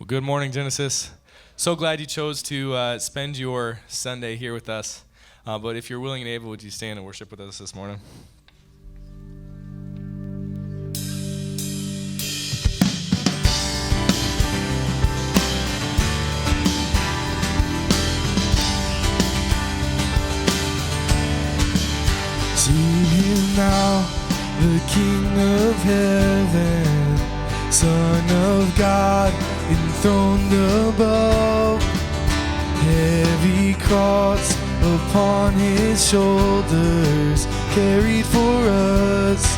Well, good morning, Genesis. So glad you chose to spend your Sunday here with us. But if you're willing and able, would you stand and worship with us this morning? See him now, the King of heaven, Son of God, enthroned above. Heavy cross upon his shoulders, carried for us.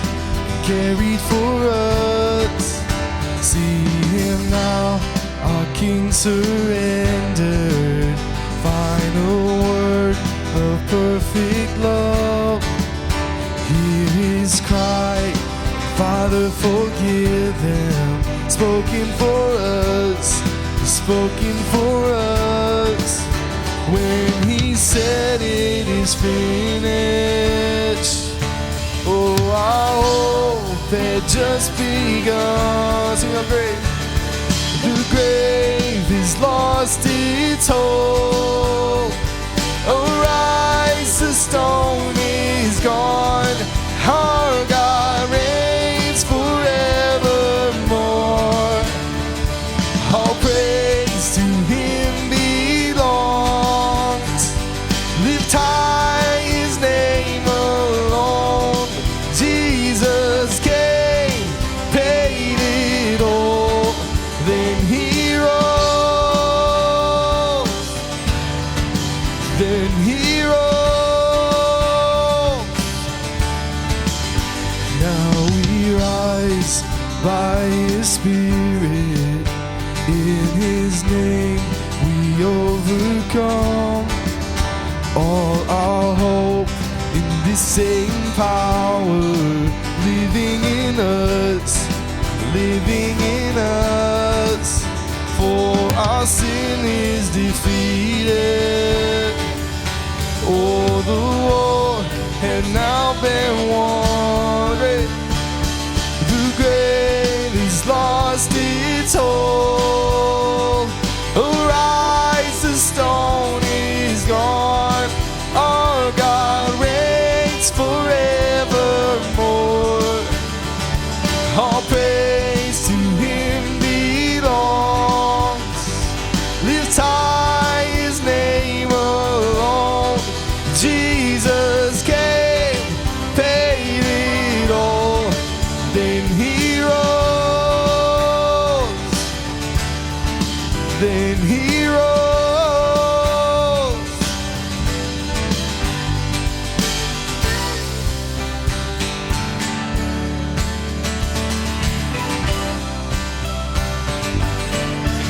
See him now, our King surrendered, final word of perfect love. Hear his cry, Father, forgive them. Spoken for us. When he said it is finished. Oh, our hope had just begun. Sing our grave. The grave is lost its hope. Arise, the stone is gone. Our God reigns forevermore. All praise to him belongs. Lift high his name alone. Jesus came, paid it all. Then he rose. Now we rise by his Spirit. In his name we overcome. All our hope in this same power, living in us. For our sin is defeated. Oh, the war had now been won. The grave is lost its hold. Arise, the stone is gone. Our God reigns forevermore. All praise to him belongs. Lift high his name alone. Jesus came, paid it all. Then he rose.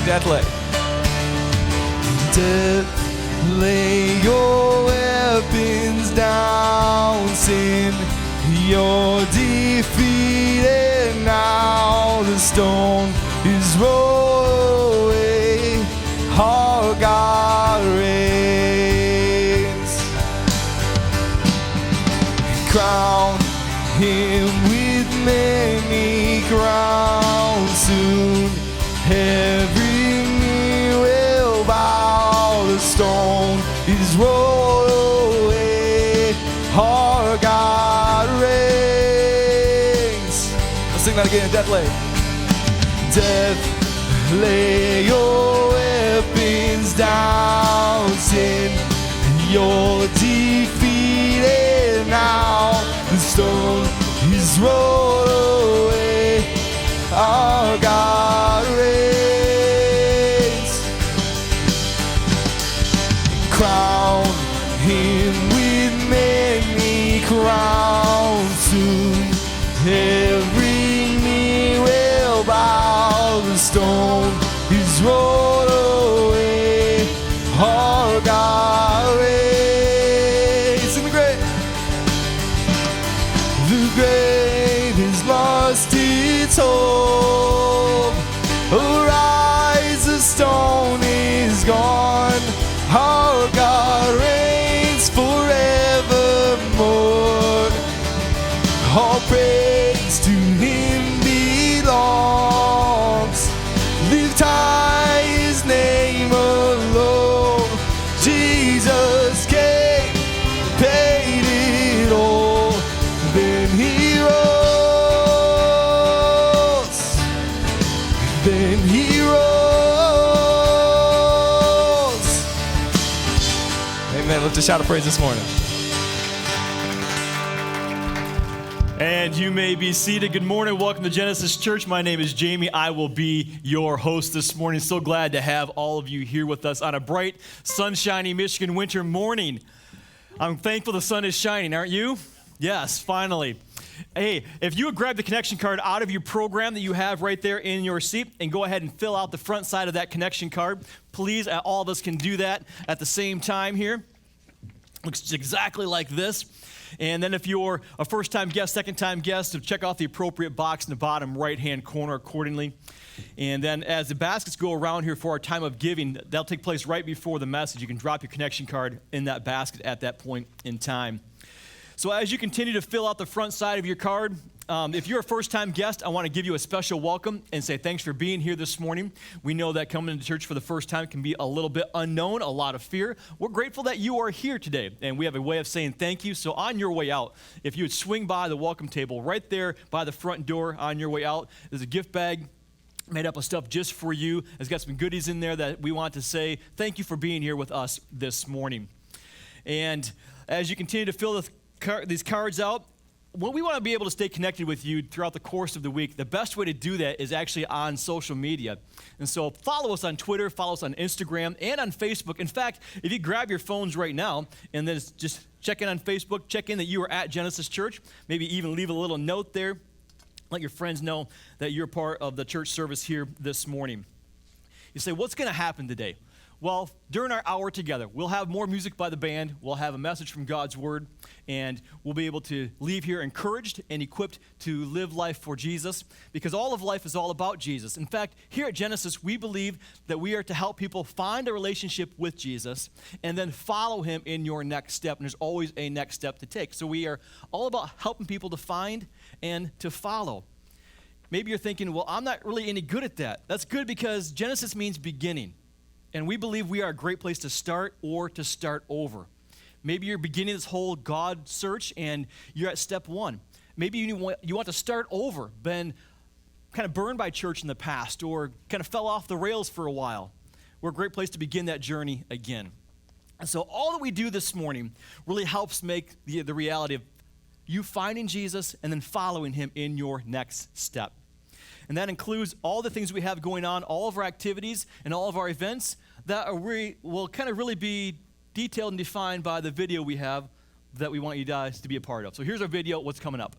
Death lay. Death, lay your weapons down. Sin, you're defeated now. The stone is rolled away. Our God reigns. Crown him with many crowns. Soon every knee will bow. The stone is rolled away. Our God reigns. Let's sing that again. Death lay. Death, lay your weapons down. Sin, you're defeated now. The stone is rolled away. Our God reigns. Crown him with many crowns. Soon every knee will bow. The stone is rolled away. Our God reigns. Sing the grave. The grave is lost its hope. Arise, the stone is gone. Our God reigns forevermore. All praise to him belongs. Lift high to shout a praise this morning. And you may be seated. Good morning. Welcome to Genesis Church. My name is Jamie. I will be your host this morning. So glad to have all of you here with us on a bright, sunshiny Michigan winter morning. I'm thankful the sun is shining, aren't you? Yes, finally. Hey, if you would grab the connection card out of your program that you have right there in your seat and go ahead and fill out the front side of that connection card, please, all of us can do that at the same time here. Looks exactly like this. And then if you're a first-time guest, second-time guest, check off the appropriate box in the bottom right-hand corner accordingly. And then as the baskets go around here for our time of giving, that'll take place right before the message. You can drop your connection card in that basket at that point in time. So as you continue to fill out the front side of your card, if you're a first-time guest, I want to give you a special welcome and say thanks for being here this morning. We know that coming into church for the first time can be a little bit unknown, a lot of fear. We're grateful that you are here today, and we have a way of saying thank you. So on your way out, if you would swing by the welcome table right there by the front door on your way out, there's a gift bag made up of stuff just for you. It's got some goodies in there that we want to say thank you for being here with us this morning. And as you continue to fill these cards out, when we want to be able to stay connected with you throughout the course of the week, the best way to do that is actually on social media. And so follow us on Twitter, follow us on Instagram, and on Facebook. In fact, if you grab your phones right now and then just check in on Facebook, check in that you are at Genesis Church, maybe even leave a little note there, let your friends know that you're part of the church service here this morning. You say, what's going to happen today? Well, during our hour together, we'll have more music by the band, we'll have a message from God's Word, and we'll be able to leave here encouraged and equipped to live life for Jesus, because all of life is all about Jesus. In fact, here at Genesis, we believe that we are to help people find a relationship with Jesus and then follow him in your next step, and there's always a next step to take. So we are all about helping people to find and to follow. Maybe you're thinking, well, I'm not really any good at that. That's good because Genesis means beginning. And we believe we are a great place to start or to start over. Maybe you're beginning this whole God search and you're at step one. Maybe you want to start over, been kind of burned by church in the past or kind of fell off the rails for a while. We're a great place to begin that journey again. And so all that we do this morning really helps make the reality of you finding Jesus and then following him in your next step. And that includes all the things we have going on, all of our activities and all of our events that will kind of really be detailed and defined by the video we have that we want you guys to be a part of. So here's our video, what's coming up.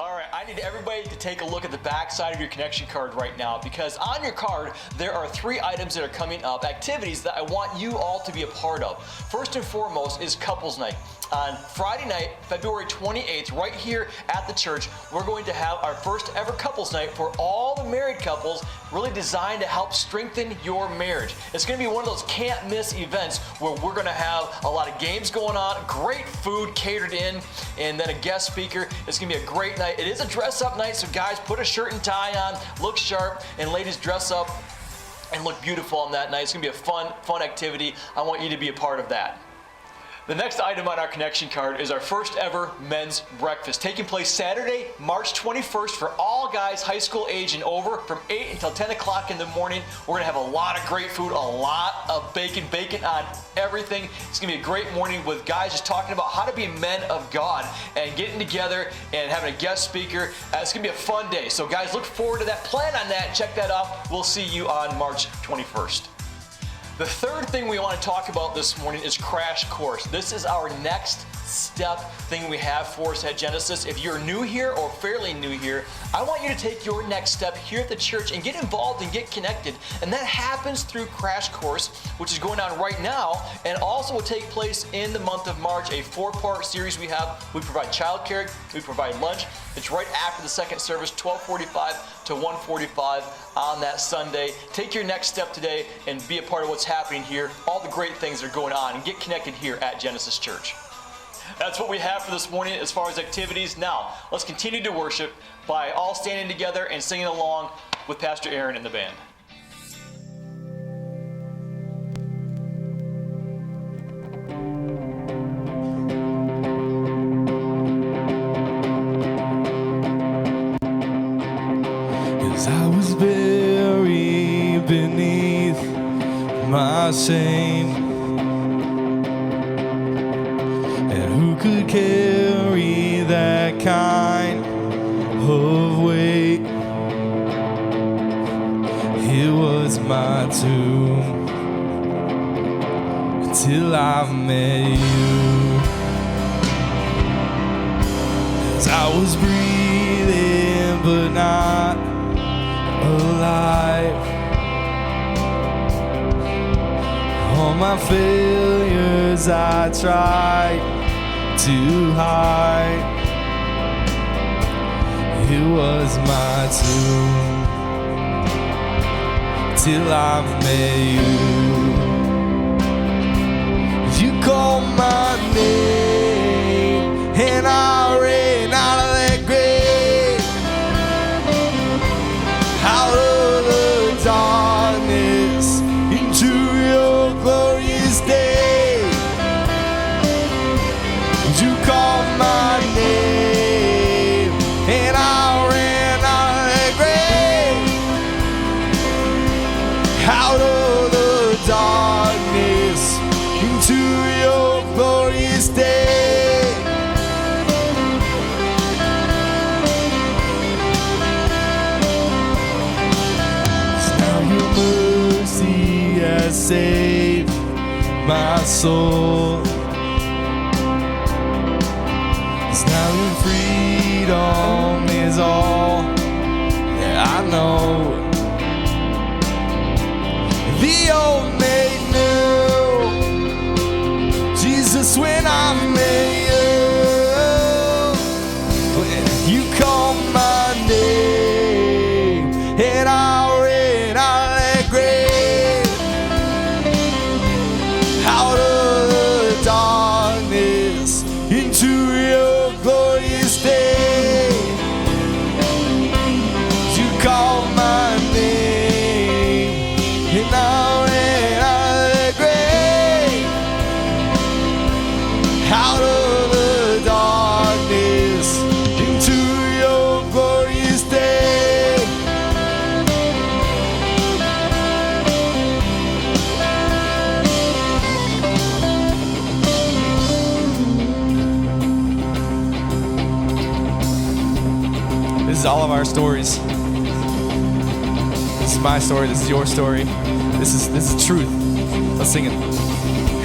All right, I need everybody to take a look at the back side of your connection card right now, because on your card, there are 3 items that are coming up, activities that I want you all to be a part of. First and foremost is Couples Night. On Friday night, February 28th, right here at the church, we're going to have our first ever Couples Night for all the married couples, really designed to help strengthen your marriage. It's going to be one of those can't miss events where we're going to have a lot of games going on, great food catered in, and then a guest speaker. It's going to be a great night. It is a dress-up night, so guys, put a shirt and tie on, look sharp, and ladies, dress up and look beautiful on that night. It's going to be a fun activity. I want you to be a part of that. The next item on our connection card is our first ever men's breakfast, taking place Saturday, March 21st for all guys high school age and over from 8 until 10 o'clock in the morning. We're going to have a lot of great food, a lot of bacon on everything. It's going to be a great morning with guys just talking about how to be men of God and getting together and having a guest speaker. It's going to be a fun day. So guys, look forward to that. Plan on that. Check that out. We'll see you on March 21st. The third thing we want to talk about this morning is Crash Course. This is our next step thing we have for us at Genesis. If you're new here or fairly new here, I want you to take your next step here at the church and get involved and get connected. And that happens through Crash Course, which is going on right now, and also will take place in the month of March, a 4-part series we have. We provide childcare, we provide lunch. It's right after the second service, 12:45 to 1:45 on that Sunday. Take your next step today and be a part of what's happening here, all the great things that are going on, and get connected here at Genesis Church. That's what we have for this morning as far as activities. Now, let's continue to worship by all standing together and singing along with Pastor Aaron and the band. my shame. And who could carry that kind of weight? It was my tomb until I met you. 'Cause I was breathing but not alive. All my failures I tried to hide. It was my tomb till I met you. You called my name and I ran out of that grave, out of the darkness into your glorious day. You called my name and I ran out of that grave, out of the darkness into your glorious day. So now your mercy has saved my soul. So now your freedom is all that I know. The old made new, Jesus, when I met you. When you called my name and I ran out of that grave, out of the darkness into your glorious day. You called my name and I ran out of the grave, out of the darkness into your glorious day. This is all of our stories. This is my story. This is your story. This is truth. Let's sing it.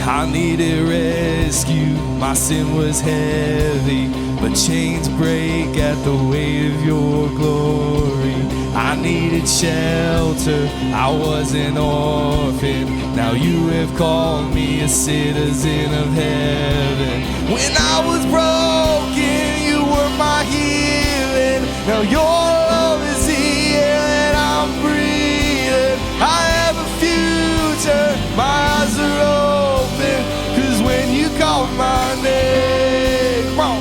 I needed rescue. My sin was heavy, but chains break at the weight of your glory. I needed shelter. I was an orphan. Now you have called me a citizen of heaven. When I was broken, you were my healing. Now your love is the air that I'm breathing. I have a future, my eyes are open. 'Cause when you called my name, come on,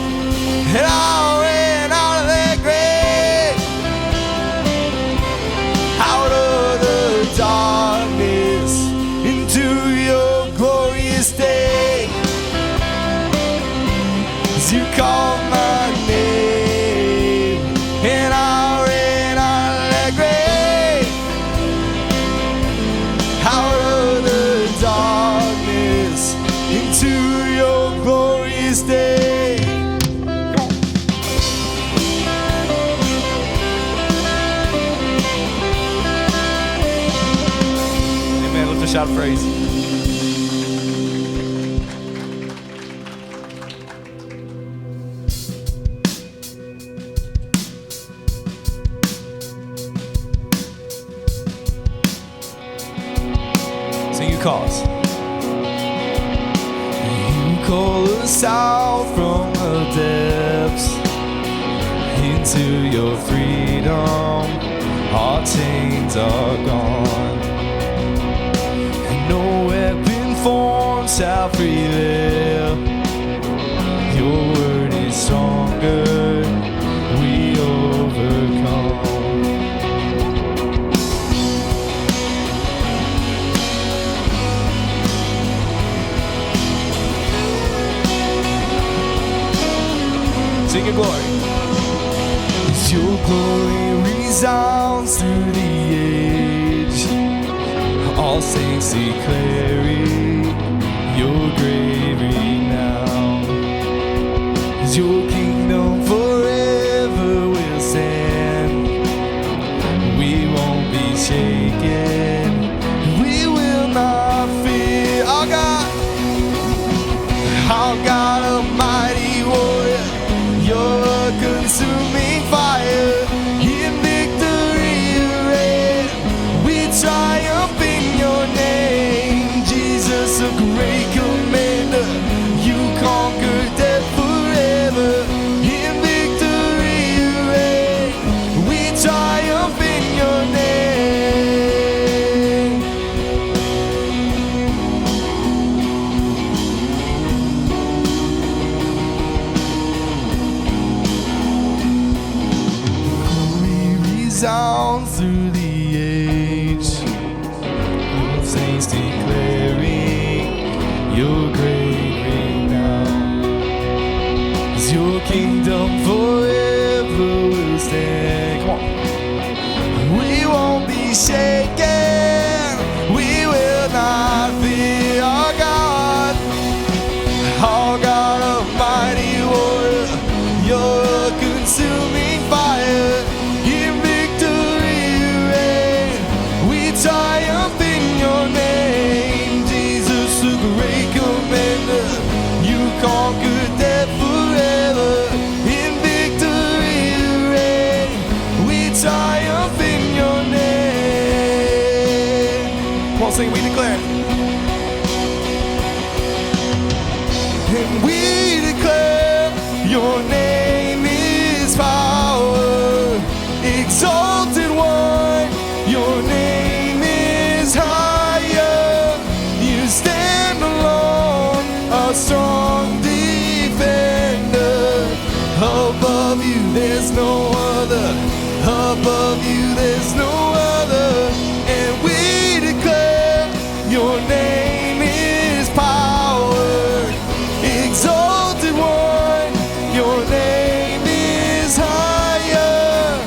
and I ran out of that grave, out of the darkness into your glorious day. 'Cause you called my name and I ran out of that grave, out of the darkness into your glorious day. Amen. Lift a shout of praise. Sing you cause. You call us out from the depths into your freedom. Our chains are gone, and no weapon formed shall prevail. Your word is stronger. We overcome. Sing your glory. As your glory resounds through the age, All saints declaring your great renown. 'Cause your kingdom forever will stand. We won't be shaken. We will not fear. Our God, a mighty warrior. You're a consuming fire. In victory you reign. We triumph in your name. Jesus, a great commander. You conquered death forever. In victory you reign. We triumph in your name. Sound through the age, all saints declaring your great renown. 'Cause your kingdom forever will stand. Come on. We won't be shaken. We will not fear. Our God, a mighty warrior. You're a consuming fire. Triumph in your name, Jesus, a great commander. You conquered death forever. In victory you reign. We triumph in your name. Come on, sing, we declare. And we declare your name is power. Exalted one, your name higher. You stand alone, a strong defender. Above you there's no other. Above you there's no other. And we declare your name is power. Exalted one, your name is higher.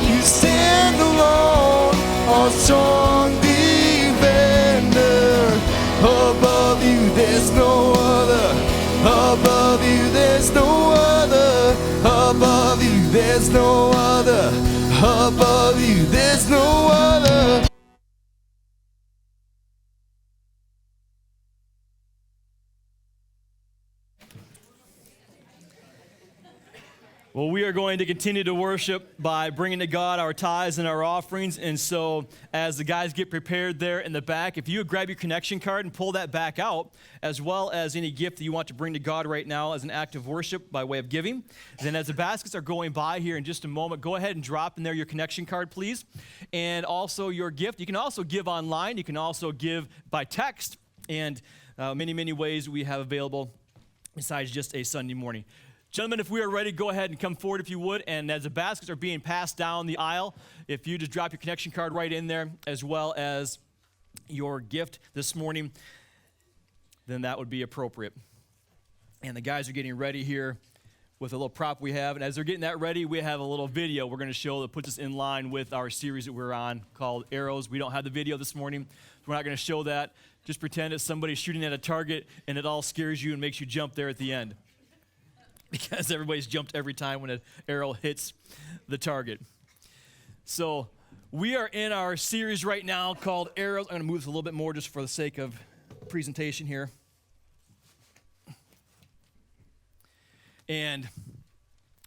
You stand alone, a strong defender. Above you there's no other. Above you there's no other. Above you there's no other. Above you there's no other. Well, we are going to continue to worship by bringing to God our tithes and our offerings. And so as the guys get prepared there in the back, if you would grab your connection card and pull that back out, as well as any gift that you want to bring to God right now as an act of worship by way of giving. Then as the baskets are going by here in just a moment, go ahead and drop in there your connection card, please. And also your gift. You can also give online. You can also give by text. And many ways we have available besides just a Sunday morning. Gentlemen, if we are ready, go ahead and come forward if you would. And as the baskets are being passed down the aisle, if you just drop your connection card right in there, as well as your gift this morning, then that would be appropriate. And the guys are getting ready here with a little prop we have. And as they're getting that ready, we have a little video we're going to show that puts us in line with our series that we're on called Arrows. We don't have the video this morning, so we're not going to show that. Just pretend it's somebody shooting at a target, and it all scares you and makes you jump there at the end. Because everybody's jumped every time when an arrow hits the target. So we are in our series right now called Arrows. I'm going to move this a little bit more just for the sake of presentation here. And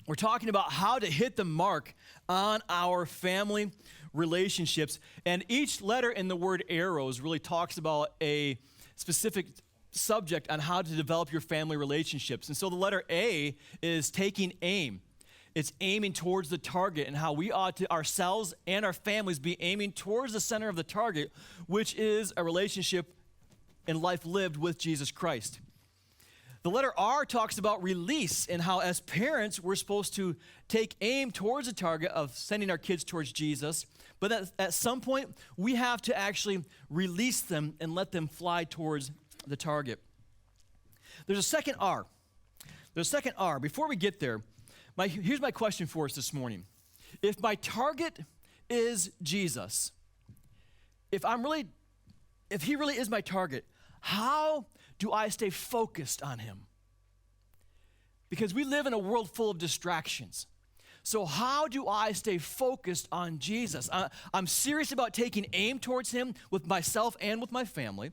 we're talking about how to hit the mark on our family relationships. And each letter in the word arrows really talks about a specific subject on how to develop your family relationships. And so the letter A is taking aim. It's aiming towards the target and how we ought to ourselves and our families be aiming towards the center of the target, which is a relationship and life lived with Jesus Christ. The letter R talks about release and how as parents we're supposed to take aim towards the target of sending our kids towards Jesus, but at some point we have to actually release them and let them fly towards the target. There's a second R. Before we get there, here's my question for us this morning. If my target is Jesus, if if he really is my target, how do I stay focused on him? Because we live in a world full of distractions. So how do I stay focused on Jesus? I'm serious about taking aim towards him with myself and with my family.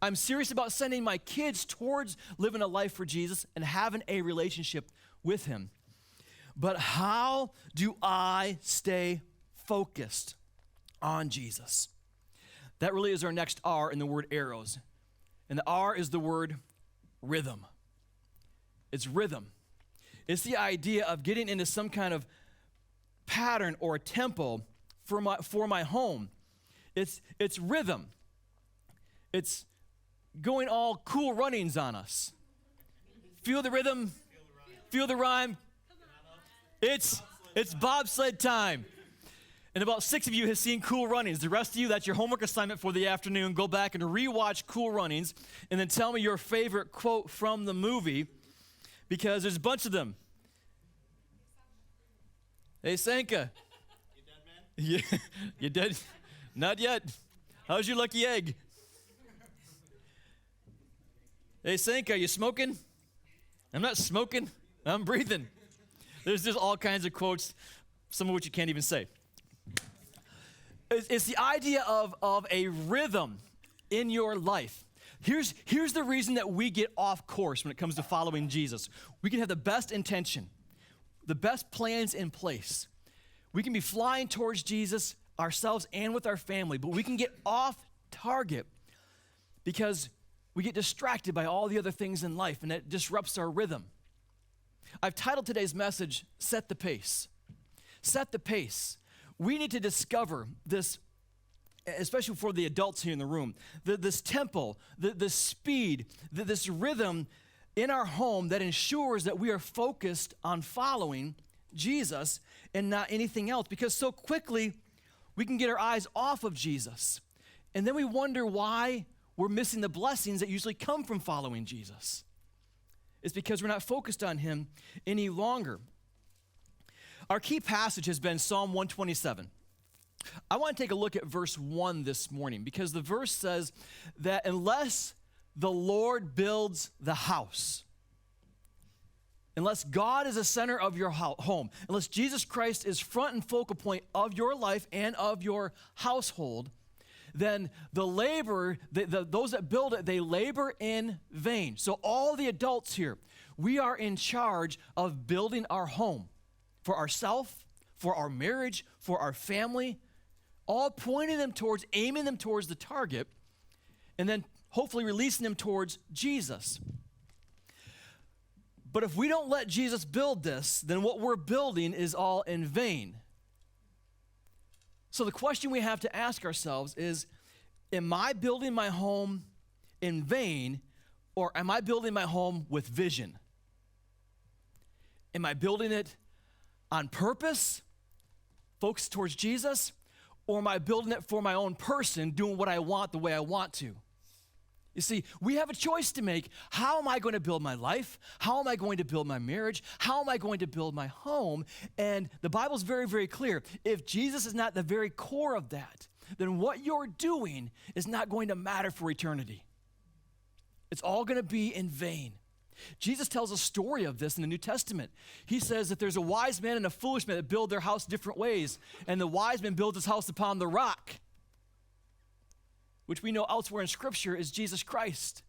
I'm serious about sending my kids towards living a life for Jesus and having a relationship with him. But how do I stay focused on Jesus? That really is our next R in the word arrows. And the R is the word rhythm. It's rhythm. It's the idea of getting into some kind of pattern or a tempo for my home. It's rhythm. It's going all Cool Runnings on us. Feel the rhythm, feel the rhyme. It's bobsled time. And about 6 of you have seen Cool Runnings. The rest of you, that's your homework assignment for the afternoon. Go back and rewatch Cool Runnings and then tell me your favorite quote from the movie, because there's a bunch of them. Hey, Sanka. You dead, man? Yeah, you dead? Not yet. How's your lucky egg? Hey, Sanka, you smoking? I'm not smoking. I'm breathing. There's just all kinds of quotes, some of which you can't even say. It's the idea of a rhythm in your life. Here's the reason that we get off course when it comes to following Jesus. We can have the best intention, the best plans in place. We can be flying towards Jesus ourselves and with our family, but we can get off target because we get distracted by all the other things in life, and it disrupts our rhythm. I've titled today's message, Set the Pace. Set the pace. We need to discover this, especially for the adults here in the room, this tempo, the speed, this rhythm in our home that ensures that we are focused on following Jesus and not anything else, because so quickly we can get our eyes off of Jesus. And then we wonder why we're missing the blessings that usually come from following Jesus. It's because we're not focused on him any longer. Our key passage has been Psalm 127. I want to take a look at verse 1 this morning, because the verse says that unless the Lord builds the house, unless God is the center of your home, unless Jesus Christ is front and focal point of your life and of your household, then the labor, those that build it, they labor in vain. So all the adults here, we are in charge of building our home for ourselves, for our marriage, for our family, all pointing them towards, aiming them towards the target, and then hopefully releasing them towards Jesus. But if we don't let Jesus build this, then what we're building is all in vain. So the question we have to ask ourselves is, am I building my home in vain, or am I building my home with vision? Am I building it on purpose, focused towards Jesus, or am I building it for my own person, doing what I want the way I want to? You see, we have a choice to make. How am I going to build my life? How am I going to build my marriage? How am I going to build my home? And the Bible's very, very clear. If Jesus is not the very core of that, then what you're doing is not going to matter for eternity. It's all going to be in vain. Jesus tells a story of this in the New Testament. He says that there's a wise man and a foolish man that build their house different ways, and the wise man builds his house upon the rock, which we know elsewhere in Scripture is Jesus Christ.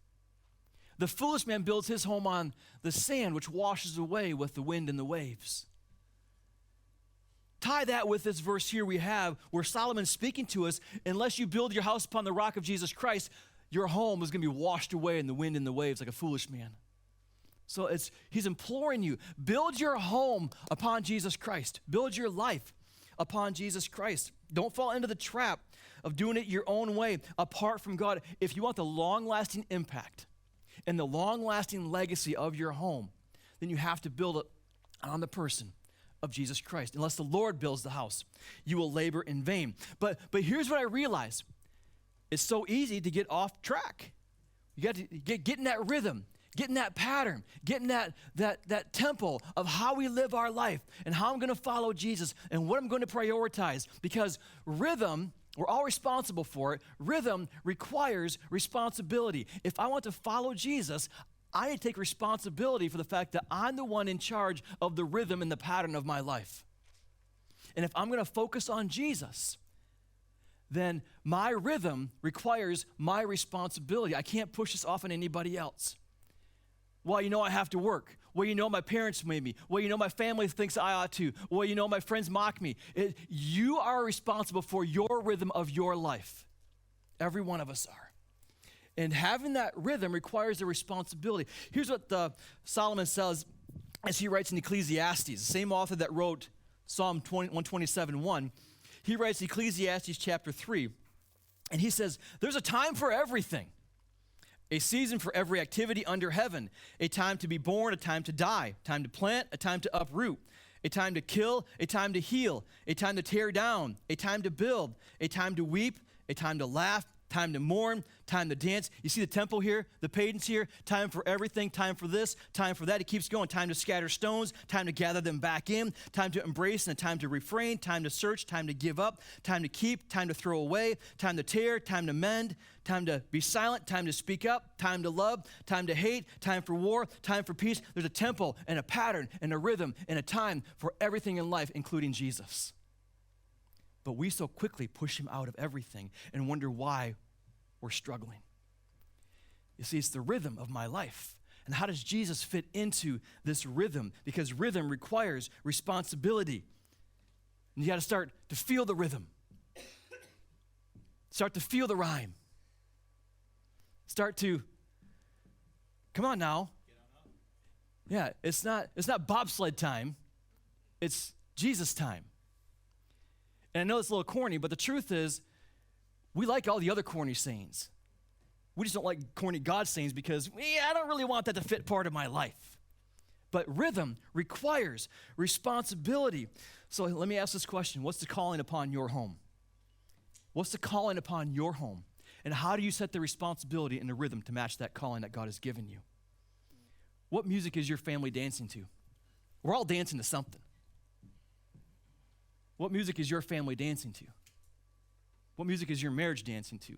The foolish man builds his home on the sand, which washes away with the wind and the waves. Tie that with this verse here we have where Solomon's speaking to us, unless you build your house upon the rock of Jesus Christ, your home is going to be washed away in the wind and the waves like a foolish man. So he's imploring you, build your home upon Jesus Christ. Build your life upon Jesus Christ. Don't fall into the trap of doing it your own way apart from God. If you want the long-lasting impact and the long-lasting legacy of your home, then you have to build it on the person of Jesus Christ. Unless the Lord builds the house, you will labor in vain. But here's what I realize. It's so easy to get off track. You got to get in that rhythm, get in that pattern, get in that tempo of how we live our life and how I'm going to follow Jesus and what I'm going to prioritize, because rhythm We're all responsible for it. Rhythm requires responsibility. If I want to follow Jesus, I need to take responsibility for the fact that I'm the one in charge of the rhythm and the pattern of my life. And if I'm going to focus on Jesus, then my rhythm requires my responsibility. I can't push this off on anybody else. Well, you know I have to work. Well, you know my parents made me. Well, you know my family thinks I ought to. Well, you know my friends mock me. You are responsible for your rhythm of your life. Every one of us are. And having that rhythm requires a responsibility. Here's what Solomon says as he writes in Ecclesiastes, the same author that wrote Psalm 127:1. He writes Ecclesiastes chapter 3, and he says, there's a time for everything. A season for every activity under heaven, a time to be born, a time to die, a time to plant, a time to uproot, a time to kill, a time to heal, a time to tear down, a time to build, a time to weep, a time to laugh, time to mourn, time to dance. You see the tempo here, the cadence here, time for everything, time for this, time for that. It keeps going. Time to scatter stones, time to gather them back in, time to embrace and a time to refrain, time to search, time to give up, time to keep, time to throw away, time to tear, time to mend, time to be silent, time to speak up, time to love, time to hate, time for war, time for peace. There's a tempo and a pattern and a rhythm and a time for everything in life, including Jesus. But we so quickly push him out of everything and wonder why we're struggling. You see, it's the rhythm of my life. And how does Jesus fit into this rhythm? Because rhythm requires responsibility. And you got to start to feel the rhythm. Start to feel the rhyme. Start to, come on now. Yeah, it's not bobsled time. It's Jesus time. And I know it's a little corny, but the truth is, we like all the other corny sayings. We just don't like corny God sayings because I don't really want that to fit part of my life. But rhythm requires responsibility. So let me ask this question. What's the calling upon your home? What's the calling upon your home? And how do you set the responsibility and the rhythm to match that calling that God has given you? What music is your family dancing to? We're all dancing to something. What music is your family dancing to? What music is your marriage dancing to?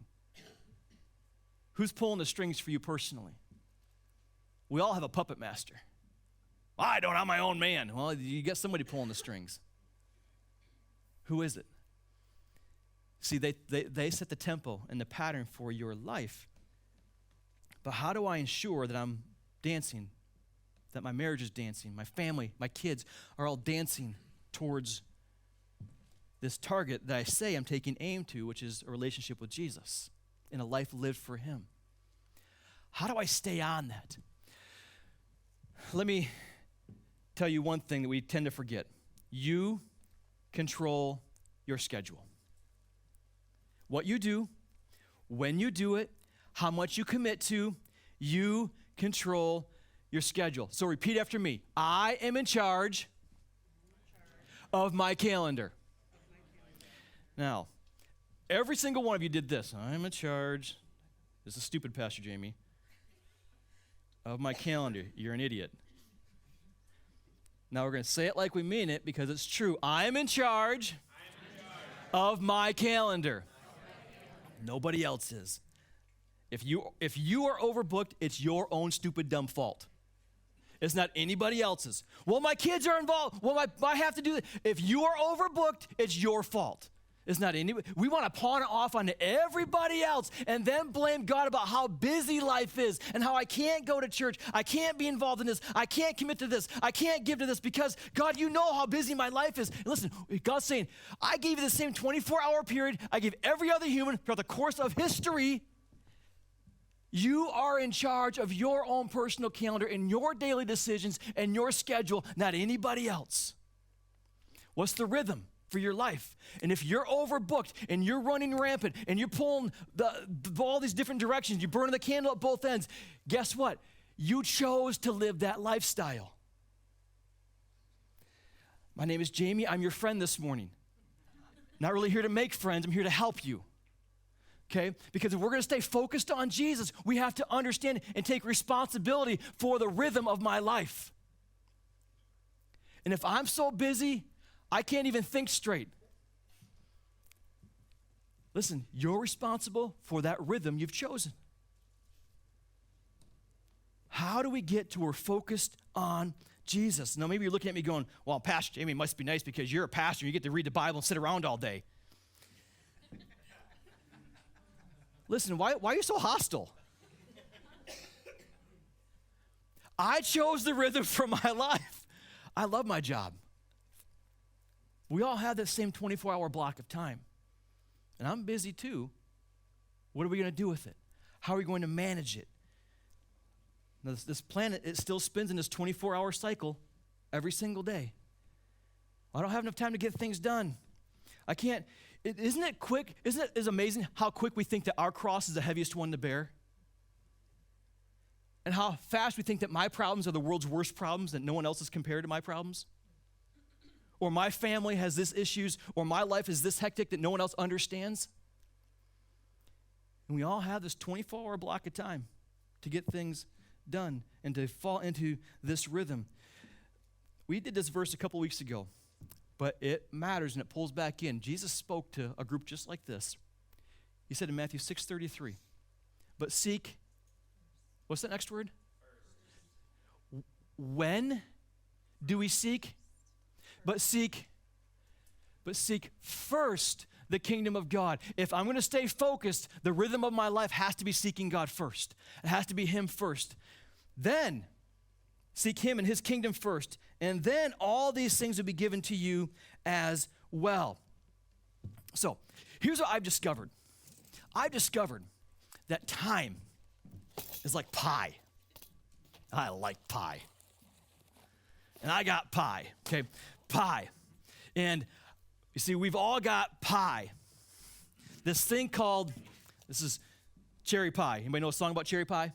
Who's pulling the strings for you personally? We all have a puppet master. Well, I don't, I'm my own man. Well, you got somebody pulling the strings. Who is it? See, they set the tempo and the pattern for your life. But how do I ensure that I'm dancing, that my marriage is dancing, my family, my kids are all dancing towards this target that I say I'm taking aim to, which is a relationship with Jesus and a life lived for him? How do I stay on that? Let me tell you one thing that we tend to forget. You control your schedule. What you do, when you do it, how much you commit to, you control your schedule. So repeat after me. I am in charge of my calendar. Now, every single one of you did this. I'm in charge. This is stupid, Pastor Jamie. Of my calendar. You're an idiot. Now we're going to say it like we mean it because it's true. I am in charge of my calendar. Nobody else is. If you are overbooked, it's your own stupid, dumb fault. It's not anybody else's. Well, my kids are involved. Well, I have to do that. If you are overbooked, it's your fault. It's not anybody. We want to pawn it off onto everybody else and then blame God about how busy life is and how I can't go to church. I can't be involved in this. I can't commit to this. I can't give to this because, God, you know how busy my life is. And listen, God's saying, I gave you the same 24-hour period I gave every other human throughout the course of history. You are in charge of your own personal calendar and your daily decisions and your schedule, not anybody else. What's the rhythm for your life? And if you're overbooked and you're running rampant and you're pulling all these different directions, you're burning the candle at both ends, guess what? You chose to live that lifestyle. My name is Jamie. I'm your friend this morning. Not really here to make friends. I'm here to help you. Okay? Because if we're going to stay focused on Jesus, we have to understand and take responsibility for the rhythm of my life. And if I'm so busy, I can't even think straight. Listen, you're responsible for that rhythm you've chosen. How do we get to where we're focused on Jesus? Now, maybe you're looking at me going, well, Pastor Jamie, it must be nice because you're a pastor. You get to read the Bible and sit around all day. Listen, why are you so hostile? I chose the rhythm for my life. I love my job. We all have that same 24-hour block of time. And I'm busy too. What are we going to do with it? How are we going to manage it? Now, this planet, it still spins in this 24-hour cycle every single day. I don't have enough time to get things done. I can't. Isn't it quick? Isn't it is amazing how quick we think that our cross is the heaviest one to bear? And how fast we think that my problems are the world's worst problems, that no one else is compared to my problems? Or my family has this issues, or my life is this hectic that no one else understands? And we all have this 24-hour block of time to get things done and to fall into this rhythm. We did this verse a couple weeks ago, but it matters and it pulls back in. Jesus spoke to a group just like this. He said in Matthew 6:33, but seek, what's that next word? First. When do we seek? But seek first the kingdom of God. If I'm going to stay focused, the rhythm of my life has to be seeking God first. It has to be Him first. Then seek Him and His kingdom first, and then all these things will be given to you as well. So here's what I've discovered. I've discovered that time is like pie. I like pie. And I got pie, okay? Pie. And you see, we've all got pie. This thing called, this is cherry pie. Anybody know a song about cherry pie?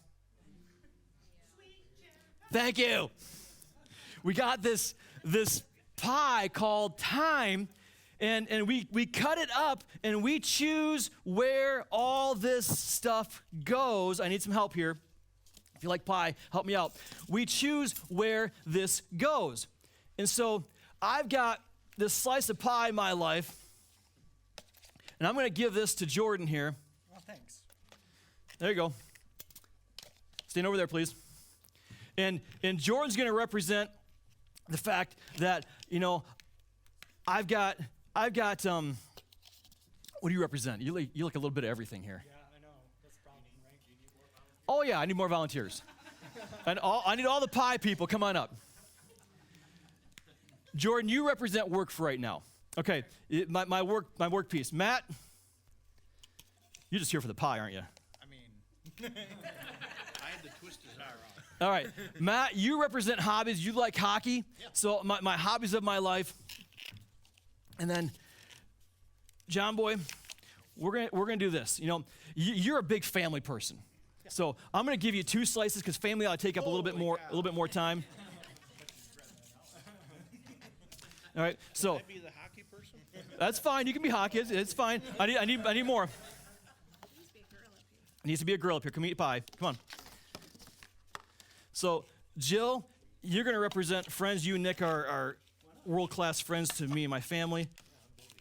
Thank you. We got this pie called time, and we cut it up, and we choose where all this stuff goes. I need some help here. If you like pie, help me out. We choose where this goes. And so I've got this slice of pie in my life, and I'm going to give this to Jordan here. Well, thanks. There you go. Stand over there, please. And Jordan's going to represent the fact that, you know, I've got what do you represent? You like a little bit of everything here. Yeah, I know. That's the problem, right? You need more volunteers. Oh, yeah, I need more volunteers. And I need all the pie people. Come on up. Jordan, you represent work for right now. Okay, my work piece. Matt, you're just here for the pie, aren't you? I mean, I had to twist his arm off. All right, Matt, you represent hobbies. You like hockey. Yeah. So my hobbies of my life. And then, John Boy, we're gonna do this. You know, you're a big family person. Yeah. So I'm gonna give you 2 slices because family ought to take up a little bit more time. All right, so Can I be the hockey person? that's fine. You can be hockey. It's fine. I need more. Needs to be a girl up here. Come eat pie. Come on. So, Jill, you're going to represent friends. You and Nick are world-class friends to me and my family.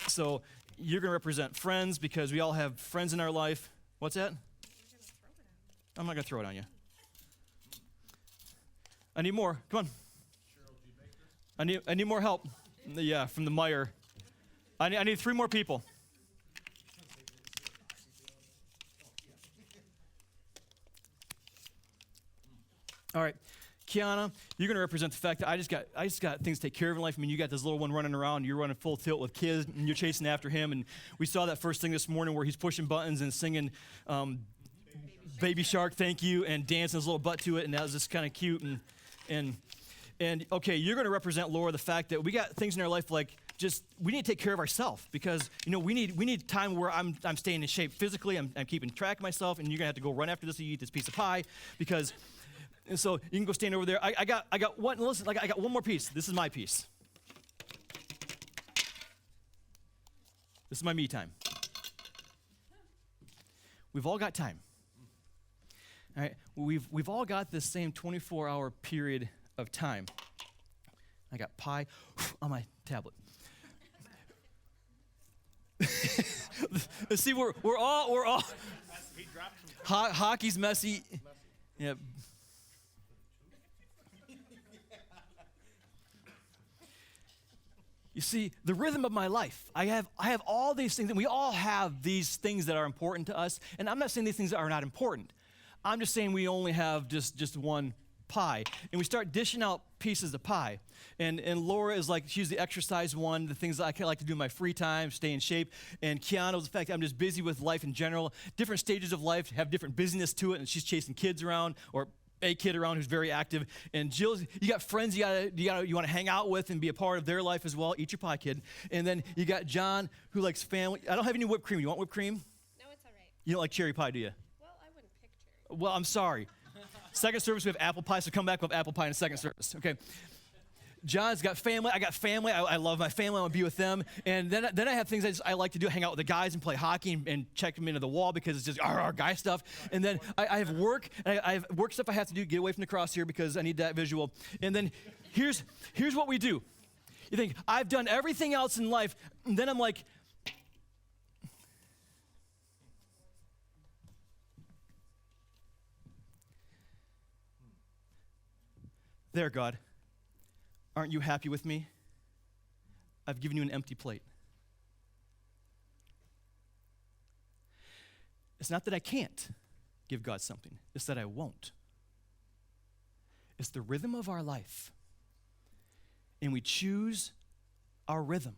So, you're going to represent friends because we all have friends in our life. What's that? I'm not going to throw it on you. I need more. Come on. I need more help. Yeah, from the Meyer. I need 3 more people. All right, Kiana, you're going to represent the fact that I just got things to take care of in life. I mean, you got this little one running around. You're running full tilt with kids, and you're chasing after him. And we saw that first thing this morning where he's pushing buttons and singing Baby Shark, thank you, and dancing his little butt to it, and that was just kind of cute. And okay, you're going to represent, Laura, the fact that we got things in our life like just we need to take care of ourselves because, you know, we need time where I'm staying in shape physically. I'm keeping track of myself, and you're going to have to go run after this and eat this piece of pie because. And so you can go stand over there. I got one. Listen, I got one more piece. This is my piece. This is my me time. We've all got time. All right. We've all got this same 24-hour period of time. I got pie on my tablet. See, we're all He dropped some. hockey's messy. Yeah. You see, the rhythm of my life. I have all these things, and we all have these things that are important to us. And I'm not saying these things are not important. I'm just saying we only have just one pie. And we start dishing out pieces of pie. And Laura is like, she's the exercise one, the things that I like to do in my free time, stay in shape. And Keanu's the fact I'm just busy with life in general. Different stages of life have different busyness to it, and she's chasing kids around, or a kid around who's very active. And Jill's, you got friends you want to hang out with and be a part of their life as well. Eat your pie, kid. And then you got John, who likes family. I don't have any whipped cream. You want whipped cream? No, it's all right. You don't like cherry pie, do you? Well, I wouldn't pick cherry. Well, I'm sorry. Second service, we have apple pie, so come back with apple pie in the second service, okay? John's got family. I got family. I love my family. I want to be with them. And then I have things I like to do, hang out with the guys and play hockey and check them into the wall because it's just our guy stuff. And then I have work. And I have work stuff I have to do. Get away from the cross here because I need that visual. And then here's what we do. You think, I've done everything else in life. And then I'm like, there, God. Aren't you happy with me? I've given you an empty plate. It's not that I can't give God something. It's that I won't. It's the rhythm of our life. And we choose our rhythm.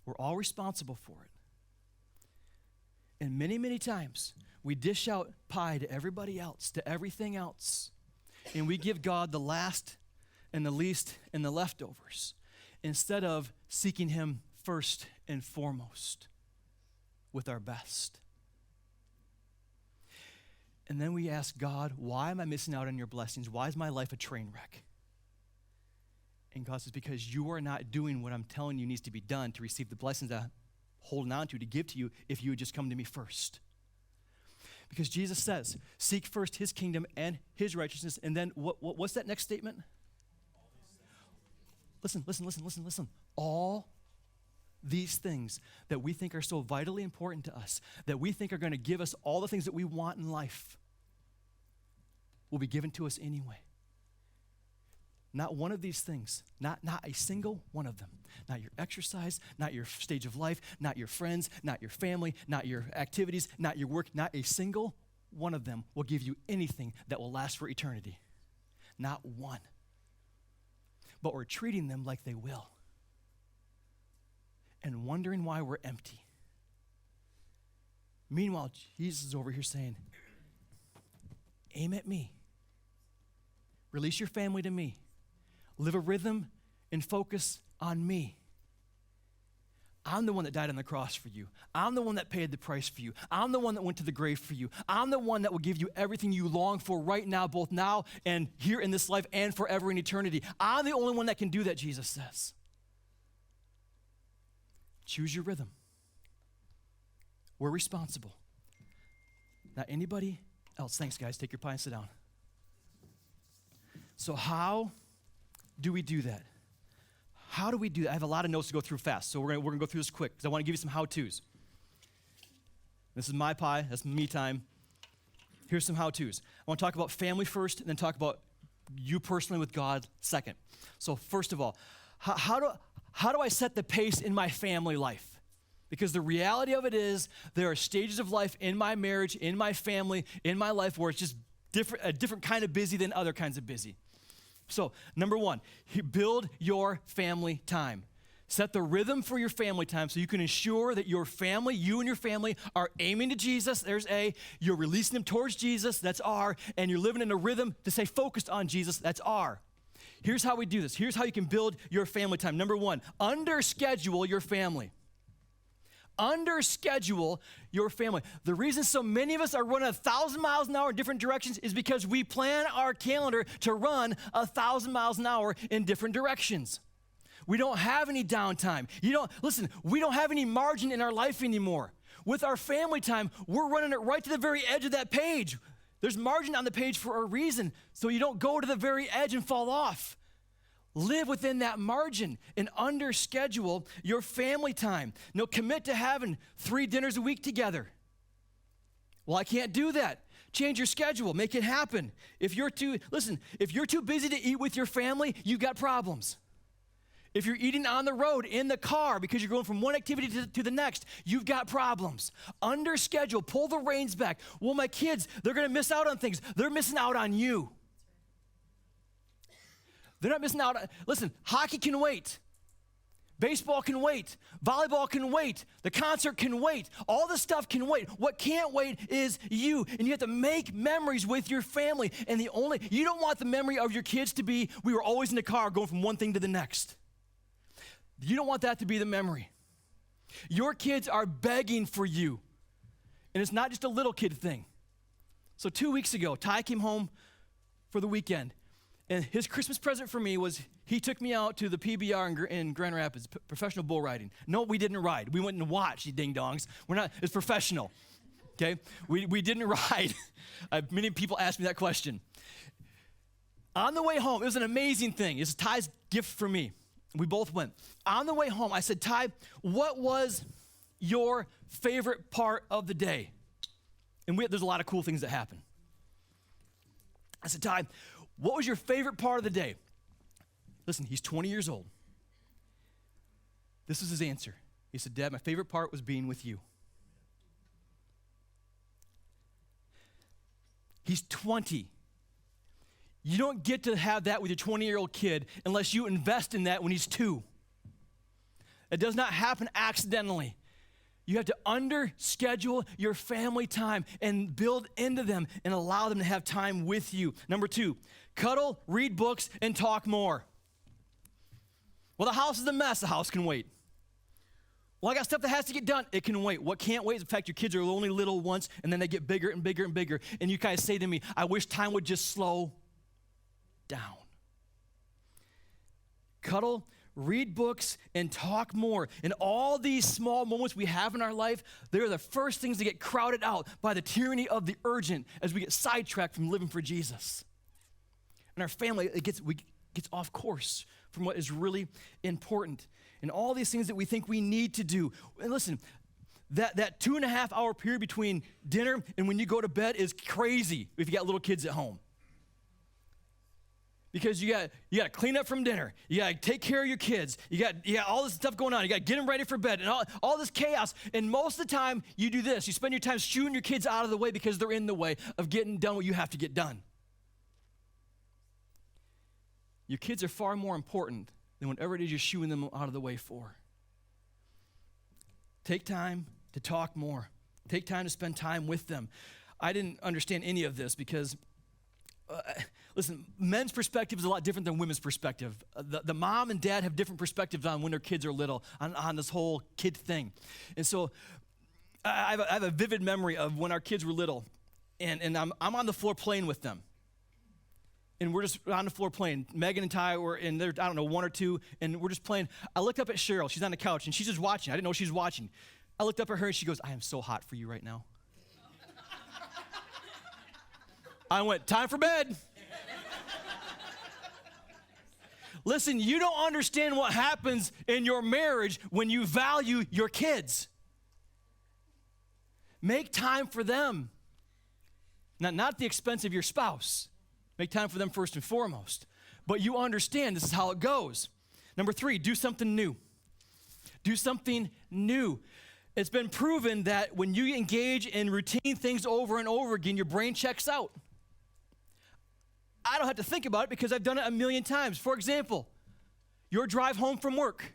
We're all responsible for it. And many, many times, we dish out pie to everybody else, to everything else. And we give God the last and the least and the leftovers instead of seeking him first and foremost with our best. And then we ask God, why am I missing out on your blessings? Why is my life a train wreck? And God says, because you are not doing what I'm telling you needs to be done to receive the blessings I'm holding on to give to you if you would just come to me first. Because Jesus says, seek first his kingdom and his righteousness. And then what's that next statement? Listen. All these things that we think are so vitally important to us, that we think are going to give us all the things that we want in life, will be given to us anyway. Not one of these things, not a single one of them. Not your exercise, not your stage of life, not your friends, not your family, not your activities, not your work, not a single one of them will give you anything that will last for eternity. Not one. But we're treating them like they will. And wondering why we're empty. Meanwhile, Jesus is over here saying, aim at me. Release your family to me. Live a rhythm and focus on me. I'm the one that died on the cross for you. I'm the one that paid the price for you. I'm the one that went to the grave for you. I'm the one that will give you everything you long for right now, both now and here in this life and forever in eternity. I'm the only one that can do that, Jesus says. Choose your rhythm. We're responsible. Not anybody else. Thanks, guys. Take your pie and sit down. So how do we do that? How do we do that? I have a lot of notes to go through fast, so we're gonna go through this quick because I want to give you some how-tos. This is my pie. That's me time. Here's some how-tos. I want to talk about family first and then talk about you personally with God second. So first of all, how do I set the pace in my family life? Because the reality of it is there are stages of life in my marriage, in my family, in my life where it's just a different kind of busy than other kinds of busy. So, number one, build your family time. Set the rhythm for your family time so you can ensure that your family, you and your family, are aiming to Jesus. There's A. You're releasing them towards Jesus. That's R. And you're living in a rhythm to stay focused on Jesus. That's R. Here's how we do this. Here's how you can build your family time. Number one, under-schedule your family. Under-schedule your family. The reason so many of us are running 1,000 miles an hour in different directions is because we plan our calendar to run 1,000 miles an hour in different directions. We don't have any downtime. We don't have any margin in our life anymore. With our family time, we're running it right to the very edge of that page. There's margin on the page for a reason, so you don't go to the very edge and fall off. Live within that margin and under schedule your family time. No, commit to having 3 dinners a week together. Well, I can't do that. Change your schedule. Make it happen. If you're too busy to eat with your family, you've got problems. If you're eating on the road, in the car, because you're going from one activity to the next, you've got problems. Under schedule, pull the reins back. Well, my kids, they're going to miss out on things. They're missing out on you. They're not missing out on, listen, hockey can wait. Baseball can wait. Volleyball can wait. The concert can wait. All this stuff can wait. What can't wait is you. And you have to make memories with your family. And you don't want the memory of your kids to be, we were always in the car going from one thing to the next. You don't want that to be the memory. Your kids are begging for you. And it's not just a little kid thing. So 2 weeks ago, Ty came home for the weekend. And his Christmas present for me was he took me out to the PBR in Grand Rapids, professional bull riding. No, we didn't ride. We went and watched, you ding-dongs. It's professional, okay? We didn't ride. Many people ask me that question. On the way home, it was an amazing thing. It was Ty's gift for me. We both went. On the way home, I said, Ty, what was your favorite part of the day? And there's a lot of cool things that happen. I said, Ty, what was your favorite part of the day? Listen, he's 20 years old. This was his answer. He said, Dad, my favorite part was being with you. He's 20. You don't get to have that with your 20-year-old kid unless you invest in that when he's 2. It does not happen accidentally. You have to under-schedule your family time and build into them and allow them to have time with you. Number 2, cuddle, read books, and talk more. Well, the house is a mess. The house can wait. Well, I got stuff that has to get done. It can wait. What can't wait is the fact your kids are only little once, and then they get bigger and bigger and bigger. And you guys say to me, I wish time would just slow down. Cuddle, read books, and talk more. And all these small moments we have in our life, they're the first things to get crowded out by the tyranny of the urgent as we get sidetracked from living for Jesus. And our family, it gets off course from what is really important. And all these things that we think we need to do. And listen, that 2.5 hour period between dinner and when you go to bed is crazy if you got little kids at home. Because you got to clean up from dinner. You got to take care of your kids. You got all this stuff going on. You got to get them ready for bed and all this chaos. And most of the time, you do this. You spend your time shooing your kids out of the way because they're in the way of getting done what you have to get done. Your kids are far more important than whatever it is you're shooing them out of the way for. Take time to talk more. Take time to spend time with them. I didn't understand any of this because listen, men's perspective is a lot different than women's perspective. The mom and dad have different perspectives on when their kids are little, on this whole kid thing. And so I have a vivid memory of when our kids were little, and I'm on the floor playing with them. And we're just on the floor playing. Megan and Ty were in there, 1 or 2, and we're just playing. I looked up at Cheryl. She's on the couch, and she's just watching. I didn't know she was watching. I looked up at her, and she goes, I am so hot for you right now. I went, time for bed. Listen, you don't understand what happens in your marriage when you value your kids. Make time for them. Not at the expense of your spouse. Make time for them first and foremost. But you understand this is how it goes. Number 3, do something new. Do something new. It's been proven that when you engage in routine things over and over again, your brain checks out. I don't have to think about it because I've done it a million times. For example, your drive home from work.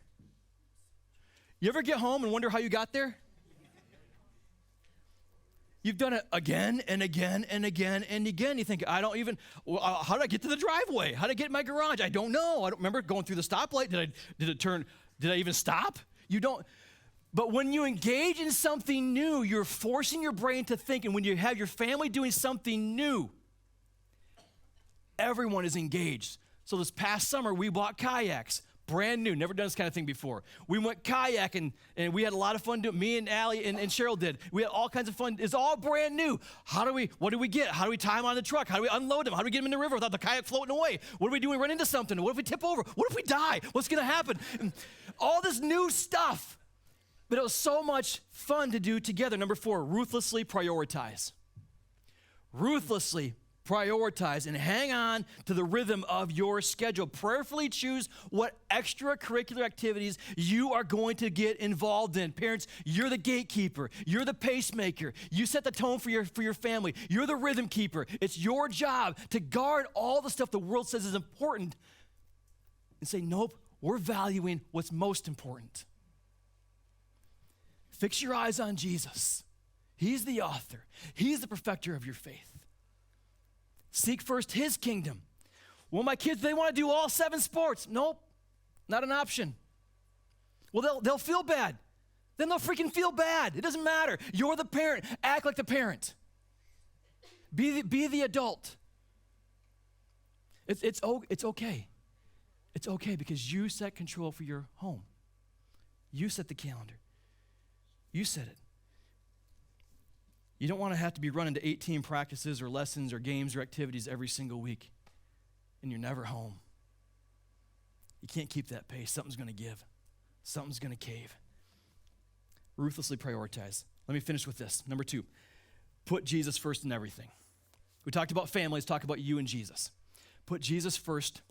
You ever get home and wonder how you got there? You've done it again and again and again and again. You think, how did I get to the driveway? How did I get in my garage? I don't know. I don't remember going through the stoplight. Did I even stop? You don't. But when you engage in something new, you're forcing your brain to think. And when you have your family doing something new, everyone is engaged. So this past summer, we bought kayaks. Brand new, never done this kind of thing before. We went kayaking, and we had a lot of fun doing. Me and Allie and Cheryl did. We had all kinds of fun. It's all brand new. What do we get? How do we tie them on the truck? How do we unload them? How do we get them in the river without the kayak floating away? What do we do when we run into something? What if we tip over? What if we die? What's going to happen? And all this new stuff. But it was so much fun to do together. Number 4, ruthlessly prioritize. Ruthlessly prioritize and hang on to the rhythm of your schedule. Prayerfully choose what extracurricular activities you are going to get involved in. Parents, you're the gatekeeper. You're the pacemaker. You set the tone for your family. You're the rhythm keeper. It's your job to guard all the stuff the world says is important and say, nope, we're valuing what's most important. Fix your eyes on Jesus. He's the author. He's the perfecter of your faith. Seek first his kingdom. Well, my kids, they want to do all 7 sports. Nope, not an option. Well, they'll feel bad. Then they'll freaking feel bad. It doesn't matter. You're the parent. Act like the parent. Be the adult. It's okay. It's okay because you set control for your home. You set the calendar. You set it. You don't want to have to be running to 18 practices or lessons or games or activities every single week, and you're never home. You can't keep that pace. Something's going to give. Something's going to cave. Ruthlessly prioritize. Let me finish with this. Number 2, put Jesus first in everything. We talked about family. Let's talk about you and Jesus. Put Jesus first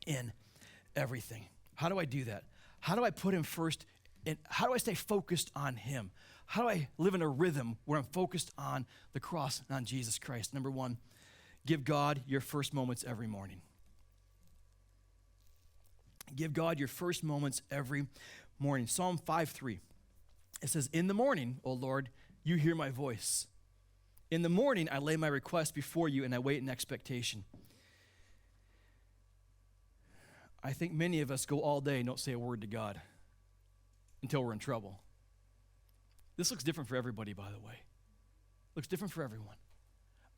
in everything. How do I do that? How do I put him first? And how do I stay focused on him? How do I live in a rhythm where I'm focused on the cross and on Jesus Christ? Number 1, give God your first moments every morning. Give God your first moments every morning. Psalm 5:3. It says, in the morning, O Lord, you hear my voice. In the morning, I lay my request before you and I wait in expectation. I think many of us go all day and don't say a word to God until we're in trouble. This looks different for everybody, by the way. Looks different for everyone.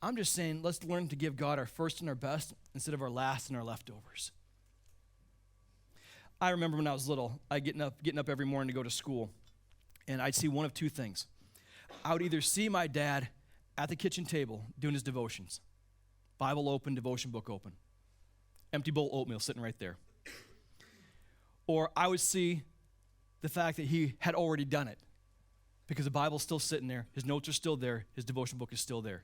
I'm just saying, let's learn to give God our first and our best instead of our last and our leftovers. I remember when I was little, I getting up every morning to go to school, and I'd see one of 2 things. I would either see my dad at the kitchen table doing his devotions, Bible open, devotion book open, empty bowl of oatmeal sitting right there. Or I would see the fact that he had already done it. Because the Bible's still sitting there, his notes are still there, his devotion book is still there.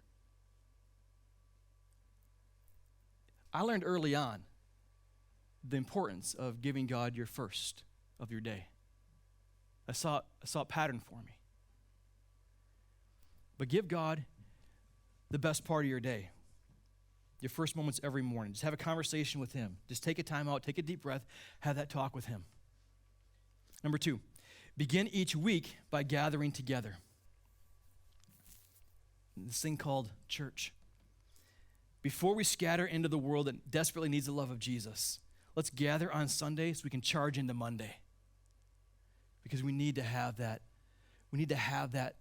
I learned early on the importance of giving God your first of your day. I saw a pattern for me. But give God the best part of your day. Your first moments every morning. Just have a conversation with him. Just take a time out, take a deep breath, have that talk with him. Number 2. Begin each week by gathering together. This thing called church. Before we scatter into the world that desperately needs the love of Jesus, let's gather on Sunday so we can charge into Monday. Because we need to have that. We need to have that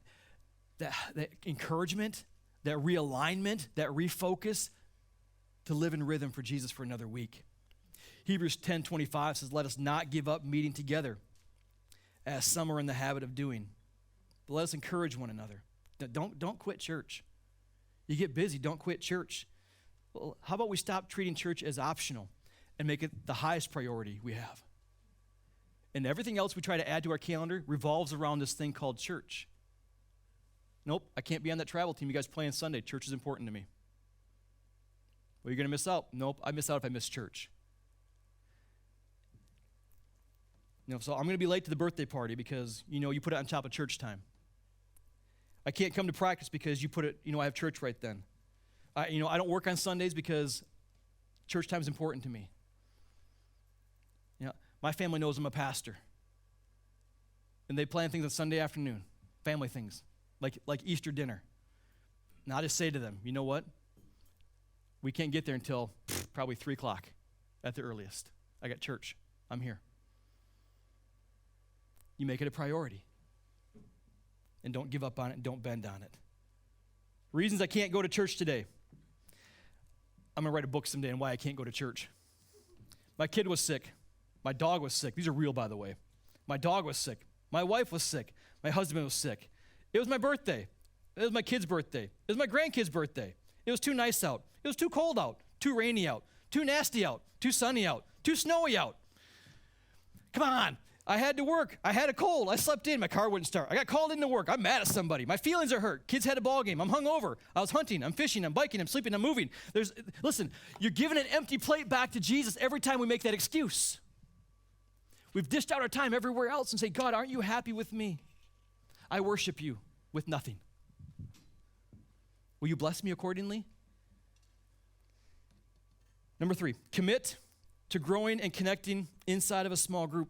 encouragement, that realignment, that refocus to live in rhythm for Jesus for another week. Hebrews 10:25 says, let us not give up meeting together, as some are in the habit of doing. But let us encourage one another. Don't quit church. You get busy, don't quit church. Well, how about we stop treating church as optional and make it the highest priority we have? And everything else we try to add to our calendar revolves around this thing called church. Nope, I can't be on that travel team. You guys play on Sunday. Church is important to me. Well, you're going to miss out. Nope, I miss out if I miss church. So I'm going to be late to the birthday party because, you put it on top of church time. I can't come to practice because you put it, I have church right then. I don't work on Sundays because church time is important to me. My family knows I'm a pastor. And they plan things on Sunday afternoon, family things, like Easter dinner. And I just say to them, you know what? We can't get there until probably 3 o'clock at the earliest. I got church. I'm here. You make it a priority. And don't give up on it and don't bend on it. Reasons I can't go to church today. I'm going to write a book someday on why I can't go to church. My kid was sick. My dog was sick. These are real, by the way. My dog was sick. My wife was sick. My husband was sick. It was my birthday. It was my kid's birthday. It was my grandkid's birthday. It was too nice out. It was too cold out, too rainy out, too nasty out, too sunny out, too snowy out. Come on. I had to work. I had a cold. I slept in. My car wouldn't start. I got called into work. I'm mad at somebody. My feelings are hurt. Kids had a ball game. I'm hungover. I was hunting. I'm fishing. I'm biking. I'm sleeping. I'm moving. Listen, you're giving an empty plate back to Jesus every time we make that excuse. We've dished out our time everywhere else and say, God, aren't you happy with me? I worship you with nothing. Will you bless me accordingly? Number 3, commit to growing and connecting inside of a small group.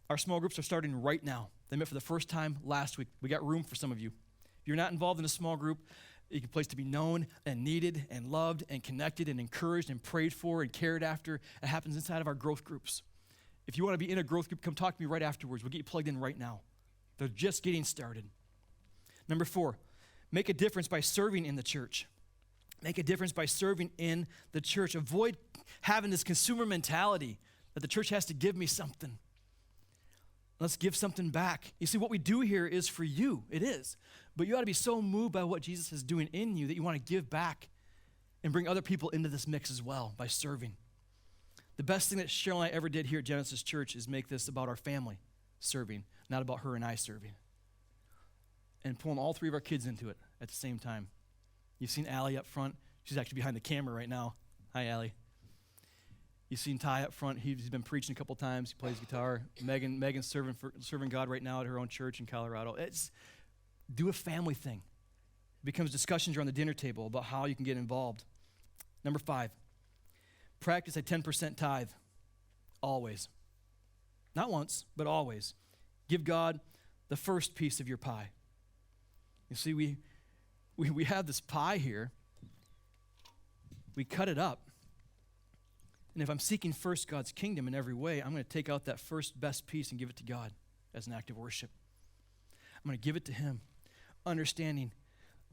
Our small groups are starting right now. They met for the first time last week. We got room for some of you. If you're not involved in a small group, it's a place to be known and needed and loved and connected and encouraged and prayed for and cared after. It happens inside of our growth groups. If you want to be in a growth group, come talk to me right afterwards. We'll get you plugged in right now. They're just getting started. Number 4, make a difference by serving in the church. Make a difference by serving in the church. Avoid having this consumer mentality that the church has to give me something. Let's give something back. You see, what we do here is for you. It is. But you ought to be so moved by what Jesus is doing in you that you want to give back and bring other people into this mix as well by serving. The best thing that Cheryl and I ever did here at Genesis Church is make this about our family serving, not about her and I serving. And pulling all 3 of our kids into it at the same time. You've seen Allie up front. She's actually behind the camera right now. Hi, Allie. You've seen Ty up front. He's been preaching a couple times. He plays guitar. Megan's serving God right now at her own church in Colorado. Do a family thing. It becomes discussions around the dinner table about how you can get involved. Number 5, practice a 10% tithe. Always. Not once, but always. Give God the first piece of your pie. You see, we have this pie here. We cut it up. And if I'm seeking first God's kingdom in every way, I'm going to take out that first best piece and give it to God as an act of worship. I'm going to give it to him, understanding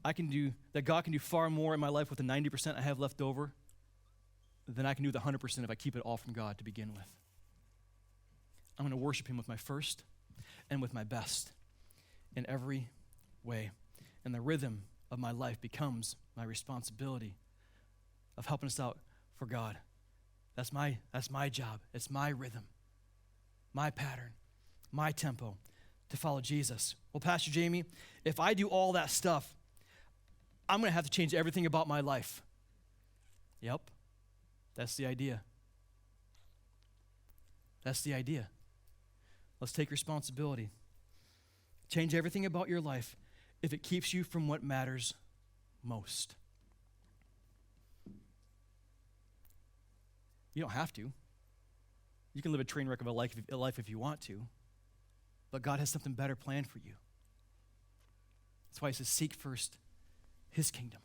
that God can do far more in my life with the 90% I have left over than I can do with 100% if I keep it all from God to begin with. I'm going to worship him with my first and with my best in every way. And the rhythm of my life becomes my responsibility of helping us out for God. That's my job. It's my rhythm, my pattern, my tempo to follow Jesus. Well, Pastor Jamie, if I do all that stuff, I'm going to have to change everything about my life. Yep, that's the idea. That's the idea. Let's take responsibility. Change everything about your life if it keeps you from what matters most. You don't have to. You can live a train wreck of a life if you want to. But God has something better planned for you. That's why he says, seek first his kingdom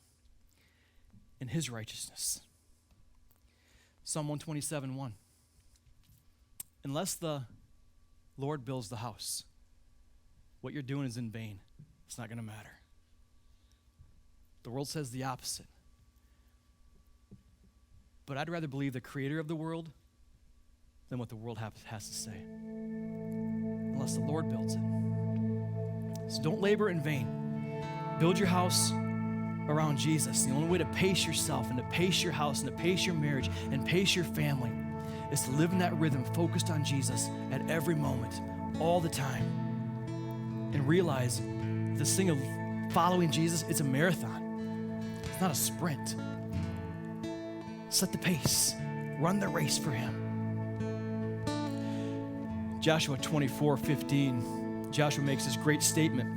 and his righteousness. Psalm 127:1. Unless the Lord builds the house, what you're doing is in vain. It's not going to matter. The world says the opposite. But I'd rather believe the creator of the world than what the world has to say. Unless the Lord builds it. So don't labor in vain. Build your house around Jesus. The only way to pace yourself and to pace your house and to pace your marriage and pace your family is to live in that rhythm focused on Jesus at every moment, all the time. And realize this thing of following Jesus, it's a marathon. It's not a sprint. Set the pace. Run the race for him. Joshua 24:15, Joshua makes this great statement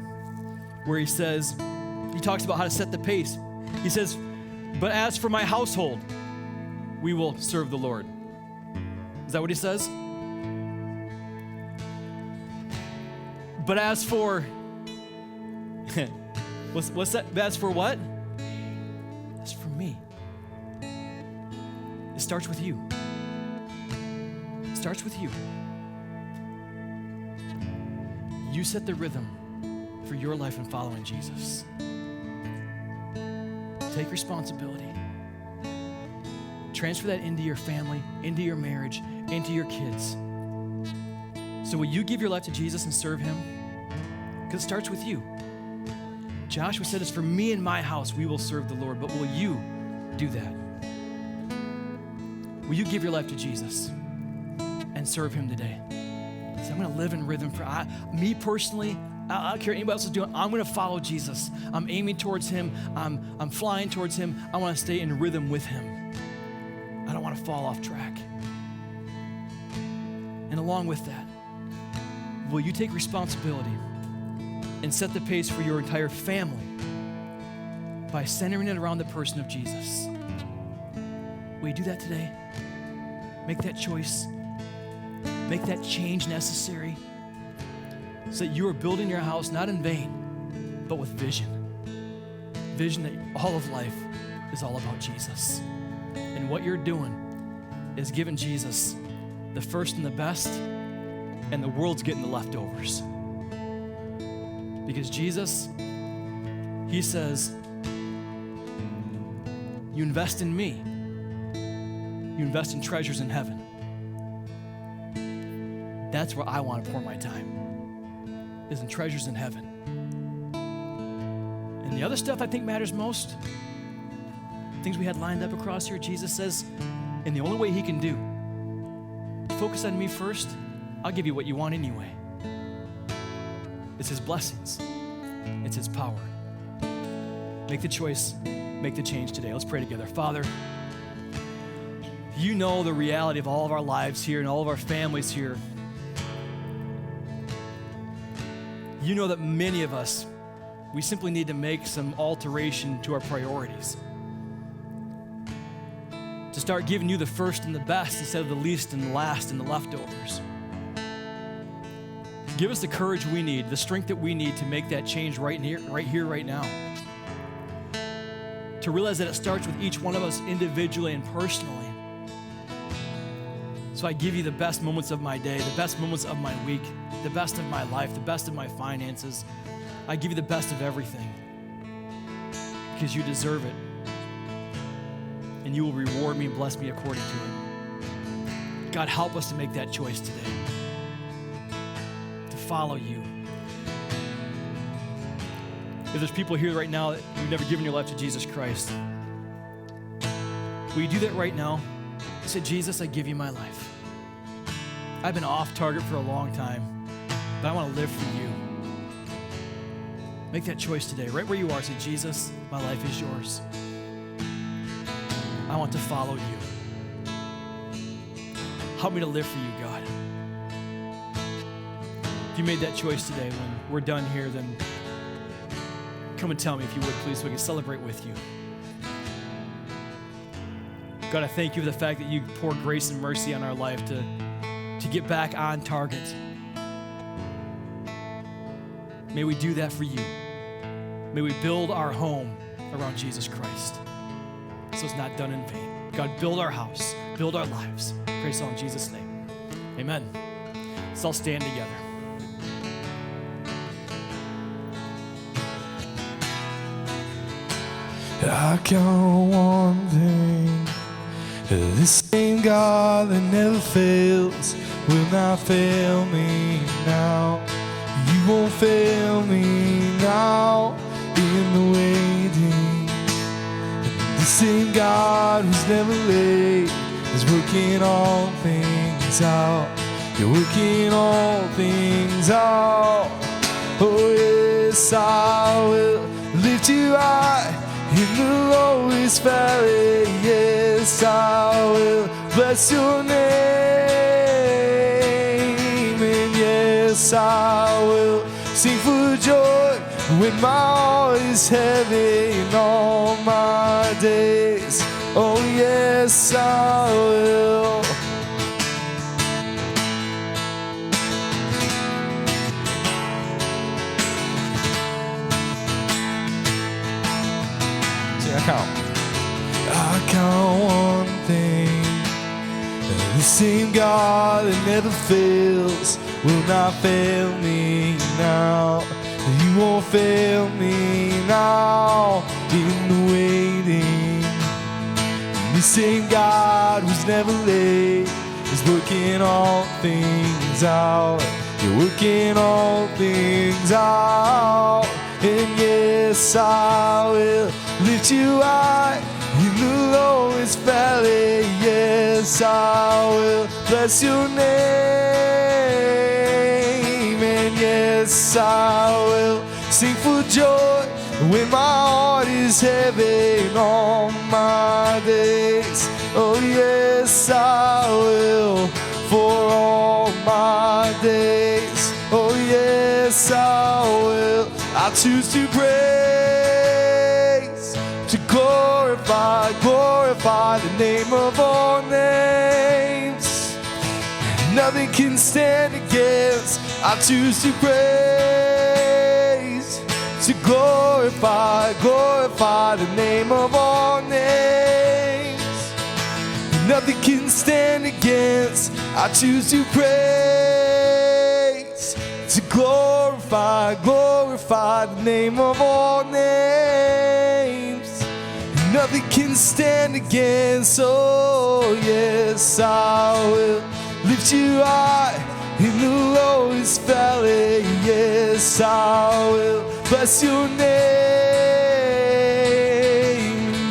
where he talks about how to set the pace. He says, but as for my household, we will serve the Lord. Is that what he says? But as for, what's that? As for what? As for me. It starts with you. It starts with you. You set the rhythm for your life in following Jesus. Take responsibility. Transfer that into your family, into your marriage, into your kids. So will you give your life to Jesus and serve him? Because it starts with you. Joshua said, "It's for me and my house, we will serve the Lord." But will you do that? Will you give your life to Jesus and serve him today? So I'm going to live in rhythm for me personally. I don't care what anybody else is doing. I'm going to follow Jesus. I'm aiming towards him. I'm flying towards him. I want to stay in rhythm with him. I don't want to fall off track. And along with that, will you take responsibility and set the pace for your entire family by centering it around the person of Jesus? Will you do that today? Make that choice. Make that change necessary so that you are building your house not in vain, but with vision. Vision that all of life is all about Jesus. And what you're doing is giving Jesus the first and the best, and the world's getting the leftovers. Because Jesus, he says, you invest in me, you invest in treasures in heaven. That's where I want to pour my time, is in treasures in heaven. And the other stuff I think matters most, things we had lined up across here, Jesus says, and the only way he can do, focus on me first, I'll give you what you want anyway. It's his blessings. It's his power. Make the choice, make the change today. Let's pray together. Father, you know the reality of all of our lives here and all of our families here. You know that many of us, we simply need to make some alteration to our priorities. To start giving you the first and the best instead of the least and the last and the leftovers. Give us the courage we need, the strength that we need to make that change right here, right now. To realize that it starts with each one of us individually and personally. So I give you the best moments of my day, the best moments of my week, the best of my life, the best of my finances. I give you the best of everything because you deserve it. And you will reward me and bless me according to it. God, help us to make that choice today, to follow you. If there's people here right now that you've never given your life to Jesus Christ, will you do that right now? Say, Jesus, I give you my life. I've been off target for a long time, but I want to live for you. Make that choice today, right where you are. Say, Jesus, my life is yours. I want to follow you. Help me to live for you, God. If you made that choice today, when we're done here, then come and tell me if you would, please, so we can celebrate with you. God, I thank you for the fact that you pour grace and mercy on our life to get back on target. May we do that for you. May we build our home around Jesus Christ, so it's not done in vain. God, build our house, build our lives. Praise all in Jesus' name. Amen. Let's all stand together. I count one thing, the same God that never fails will not fail me now. You won't fail me now in the waiting. The same God who's never late is working all things out. You're working all things out. Oh yes, I will lift you high in the lowest valley. Yes, I will bless your name. And yes, I will sing for joy when my heart is heavy in all my days. Oh yes, I will. I count one thing, the same God that never fails will not fail me now. You won't fail me now in the waiting. The same God who's never late is He's working all things out. You're working all things out. And yes, I will lift you high in the lowest valley. Yes, I will bless your name. And yes, I will sing for joy when my heart is heavy on my days. Oh yes, I will for all my days. Oh yes, I will. I choose to praise, to glorify the name of all names. Nothing can stand against. I choose to praise, to glorify the name of all names. Nothing can stand against. I choose to praise, to glorify the name of all names. Nothing can stand against. Oh yes, I will lift you high in the lowest valley. Yes, I will bless your name.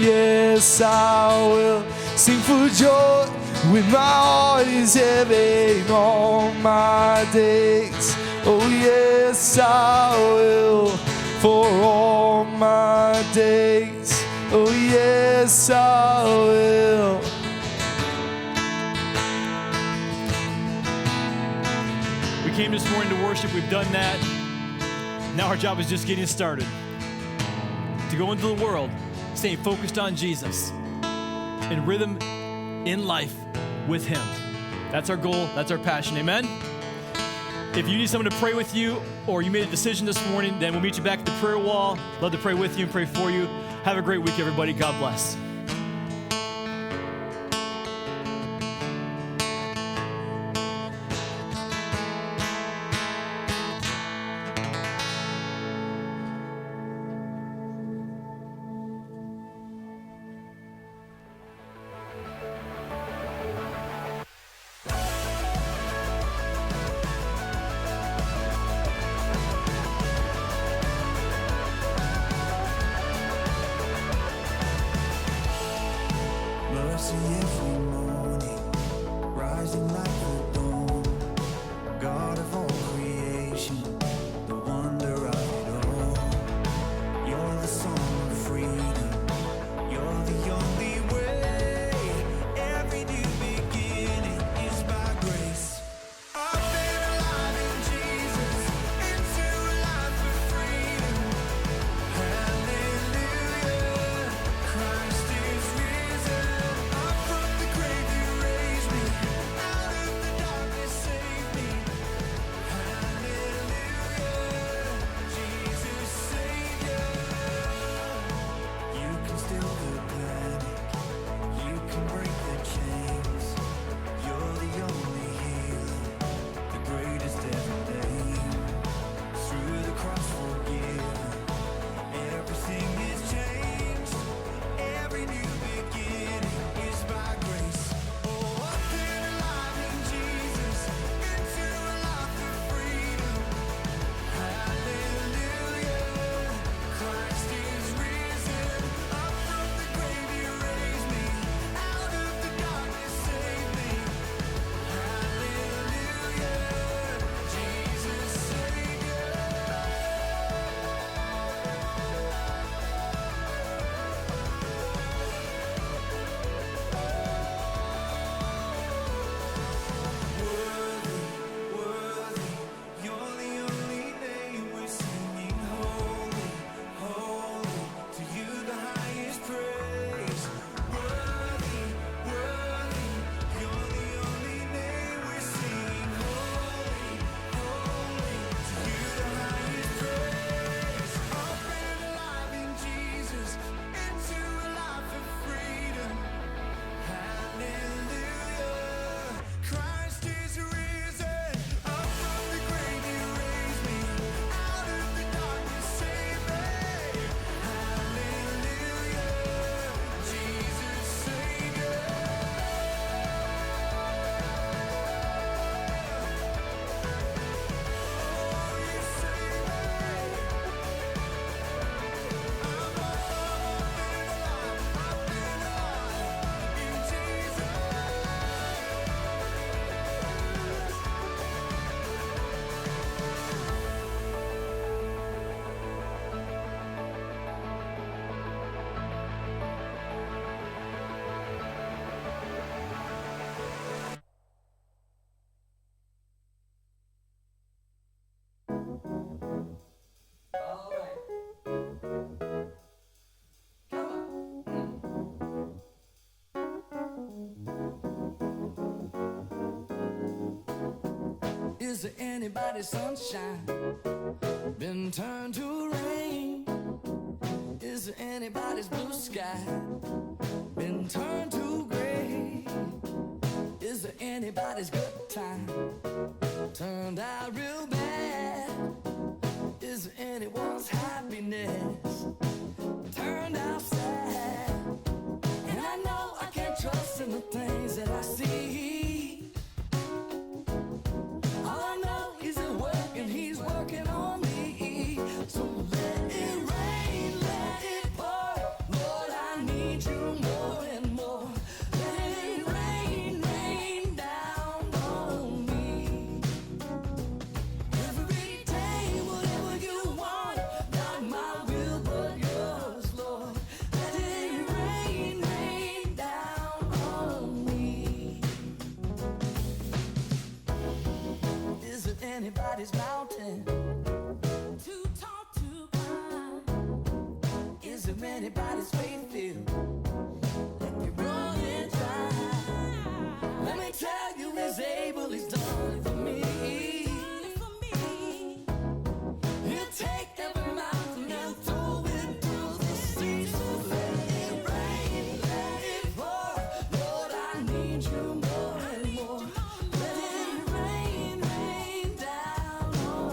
Yes, I will sing for joy when my heart is heavy on my days. Oh yes, I will for all my days. Oh yes, I will. We came this morning to worship. We've done that. Now our job is just getting started. To go into the world, staying focused on Jesus, in rhythm, in life with Him. That's our goal. That's our passion. Amen? If you need someone to pray with you, or you made a decision this morning, then we'll meet you back at the prayer wall. Love to pray with you and pray for you. Have a great week, everybody. God bless. Mercy every morning, rising like the dawn. God of all creation, the wonder of it all. You're the song of freedom, you're the only way. Every new beginning is by grace. I've been alive in Jesus, into a life of freedom. Hallelujah, Christ is risen. From the grave you raised me out of the dark. Is there anybody's sunshine been turned to rain? Is there anybody's blue sky been turned to gray? Is there anybody's good time turned out real bad? Is there anyone's happiness turned out sad? And I know I can't trust in the things that I see. All I know is at work and he's working on me. So let it rain, let it pour. Lord, I need you more and more. Let it rain, rain down on me. Every day, whatever you want, not my will but yours, Lord. Let it rain, rain down on me. Is it anybody's mountain too tall to climb? Is it anybody's faith field that you're running dry? Let me tell you, he's able, he's done it for me. He'll take every mountain and throw it through the sea. So let it rain, let it pour. Lord, I need you more and more. Let it rain, rain down on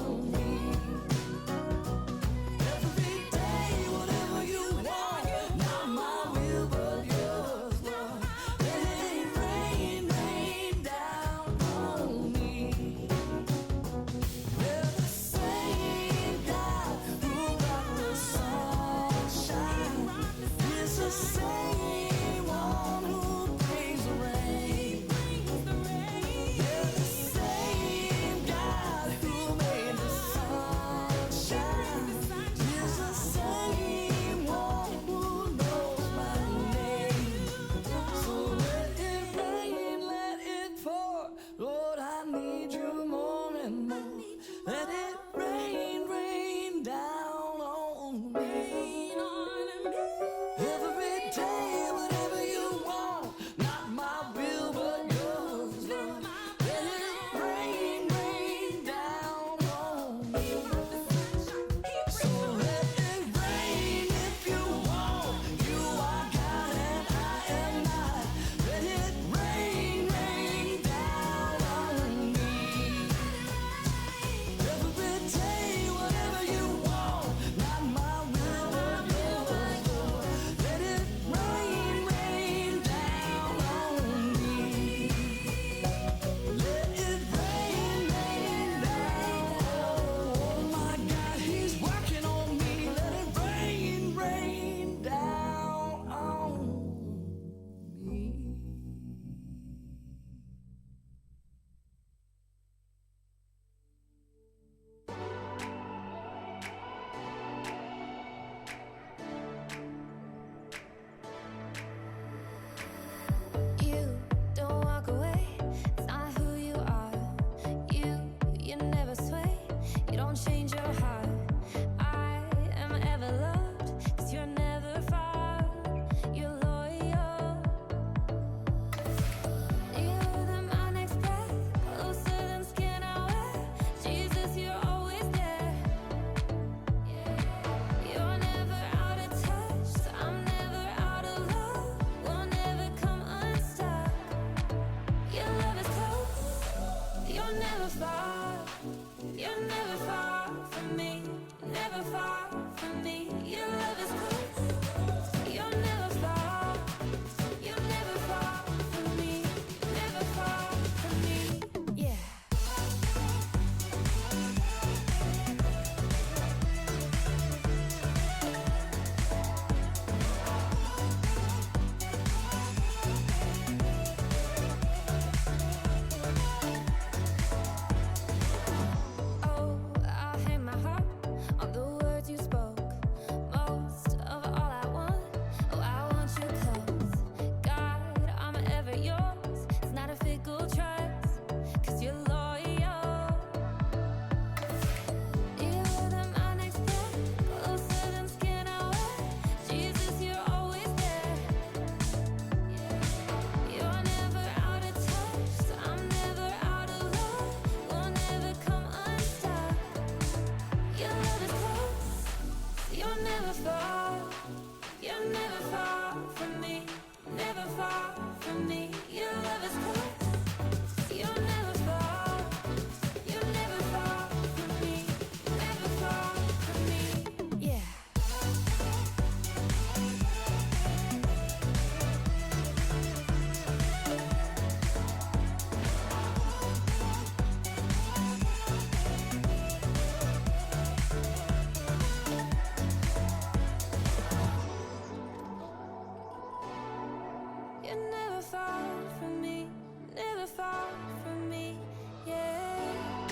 never far from me, never far from me, yeah.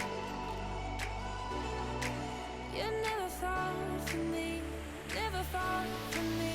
You're never far from me, never far from me.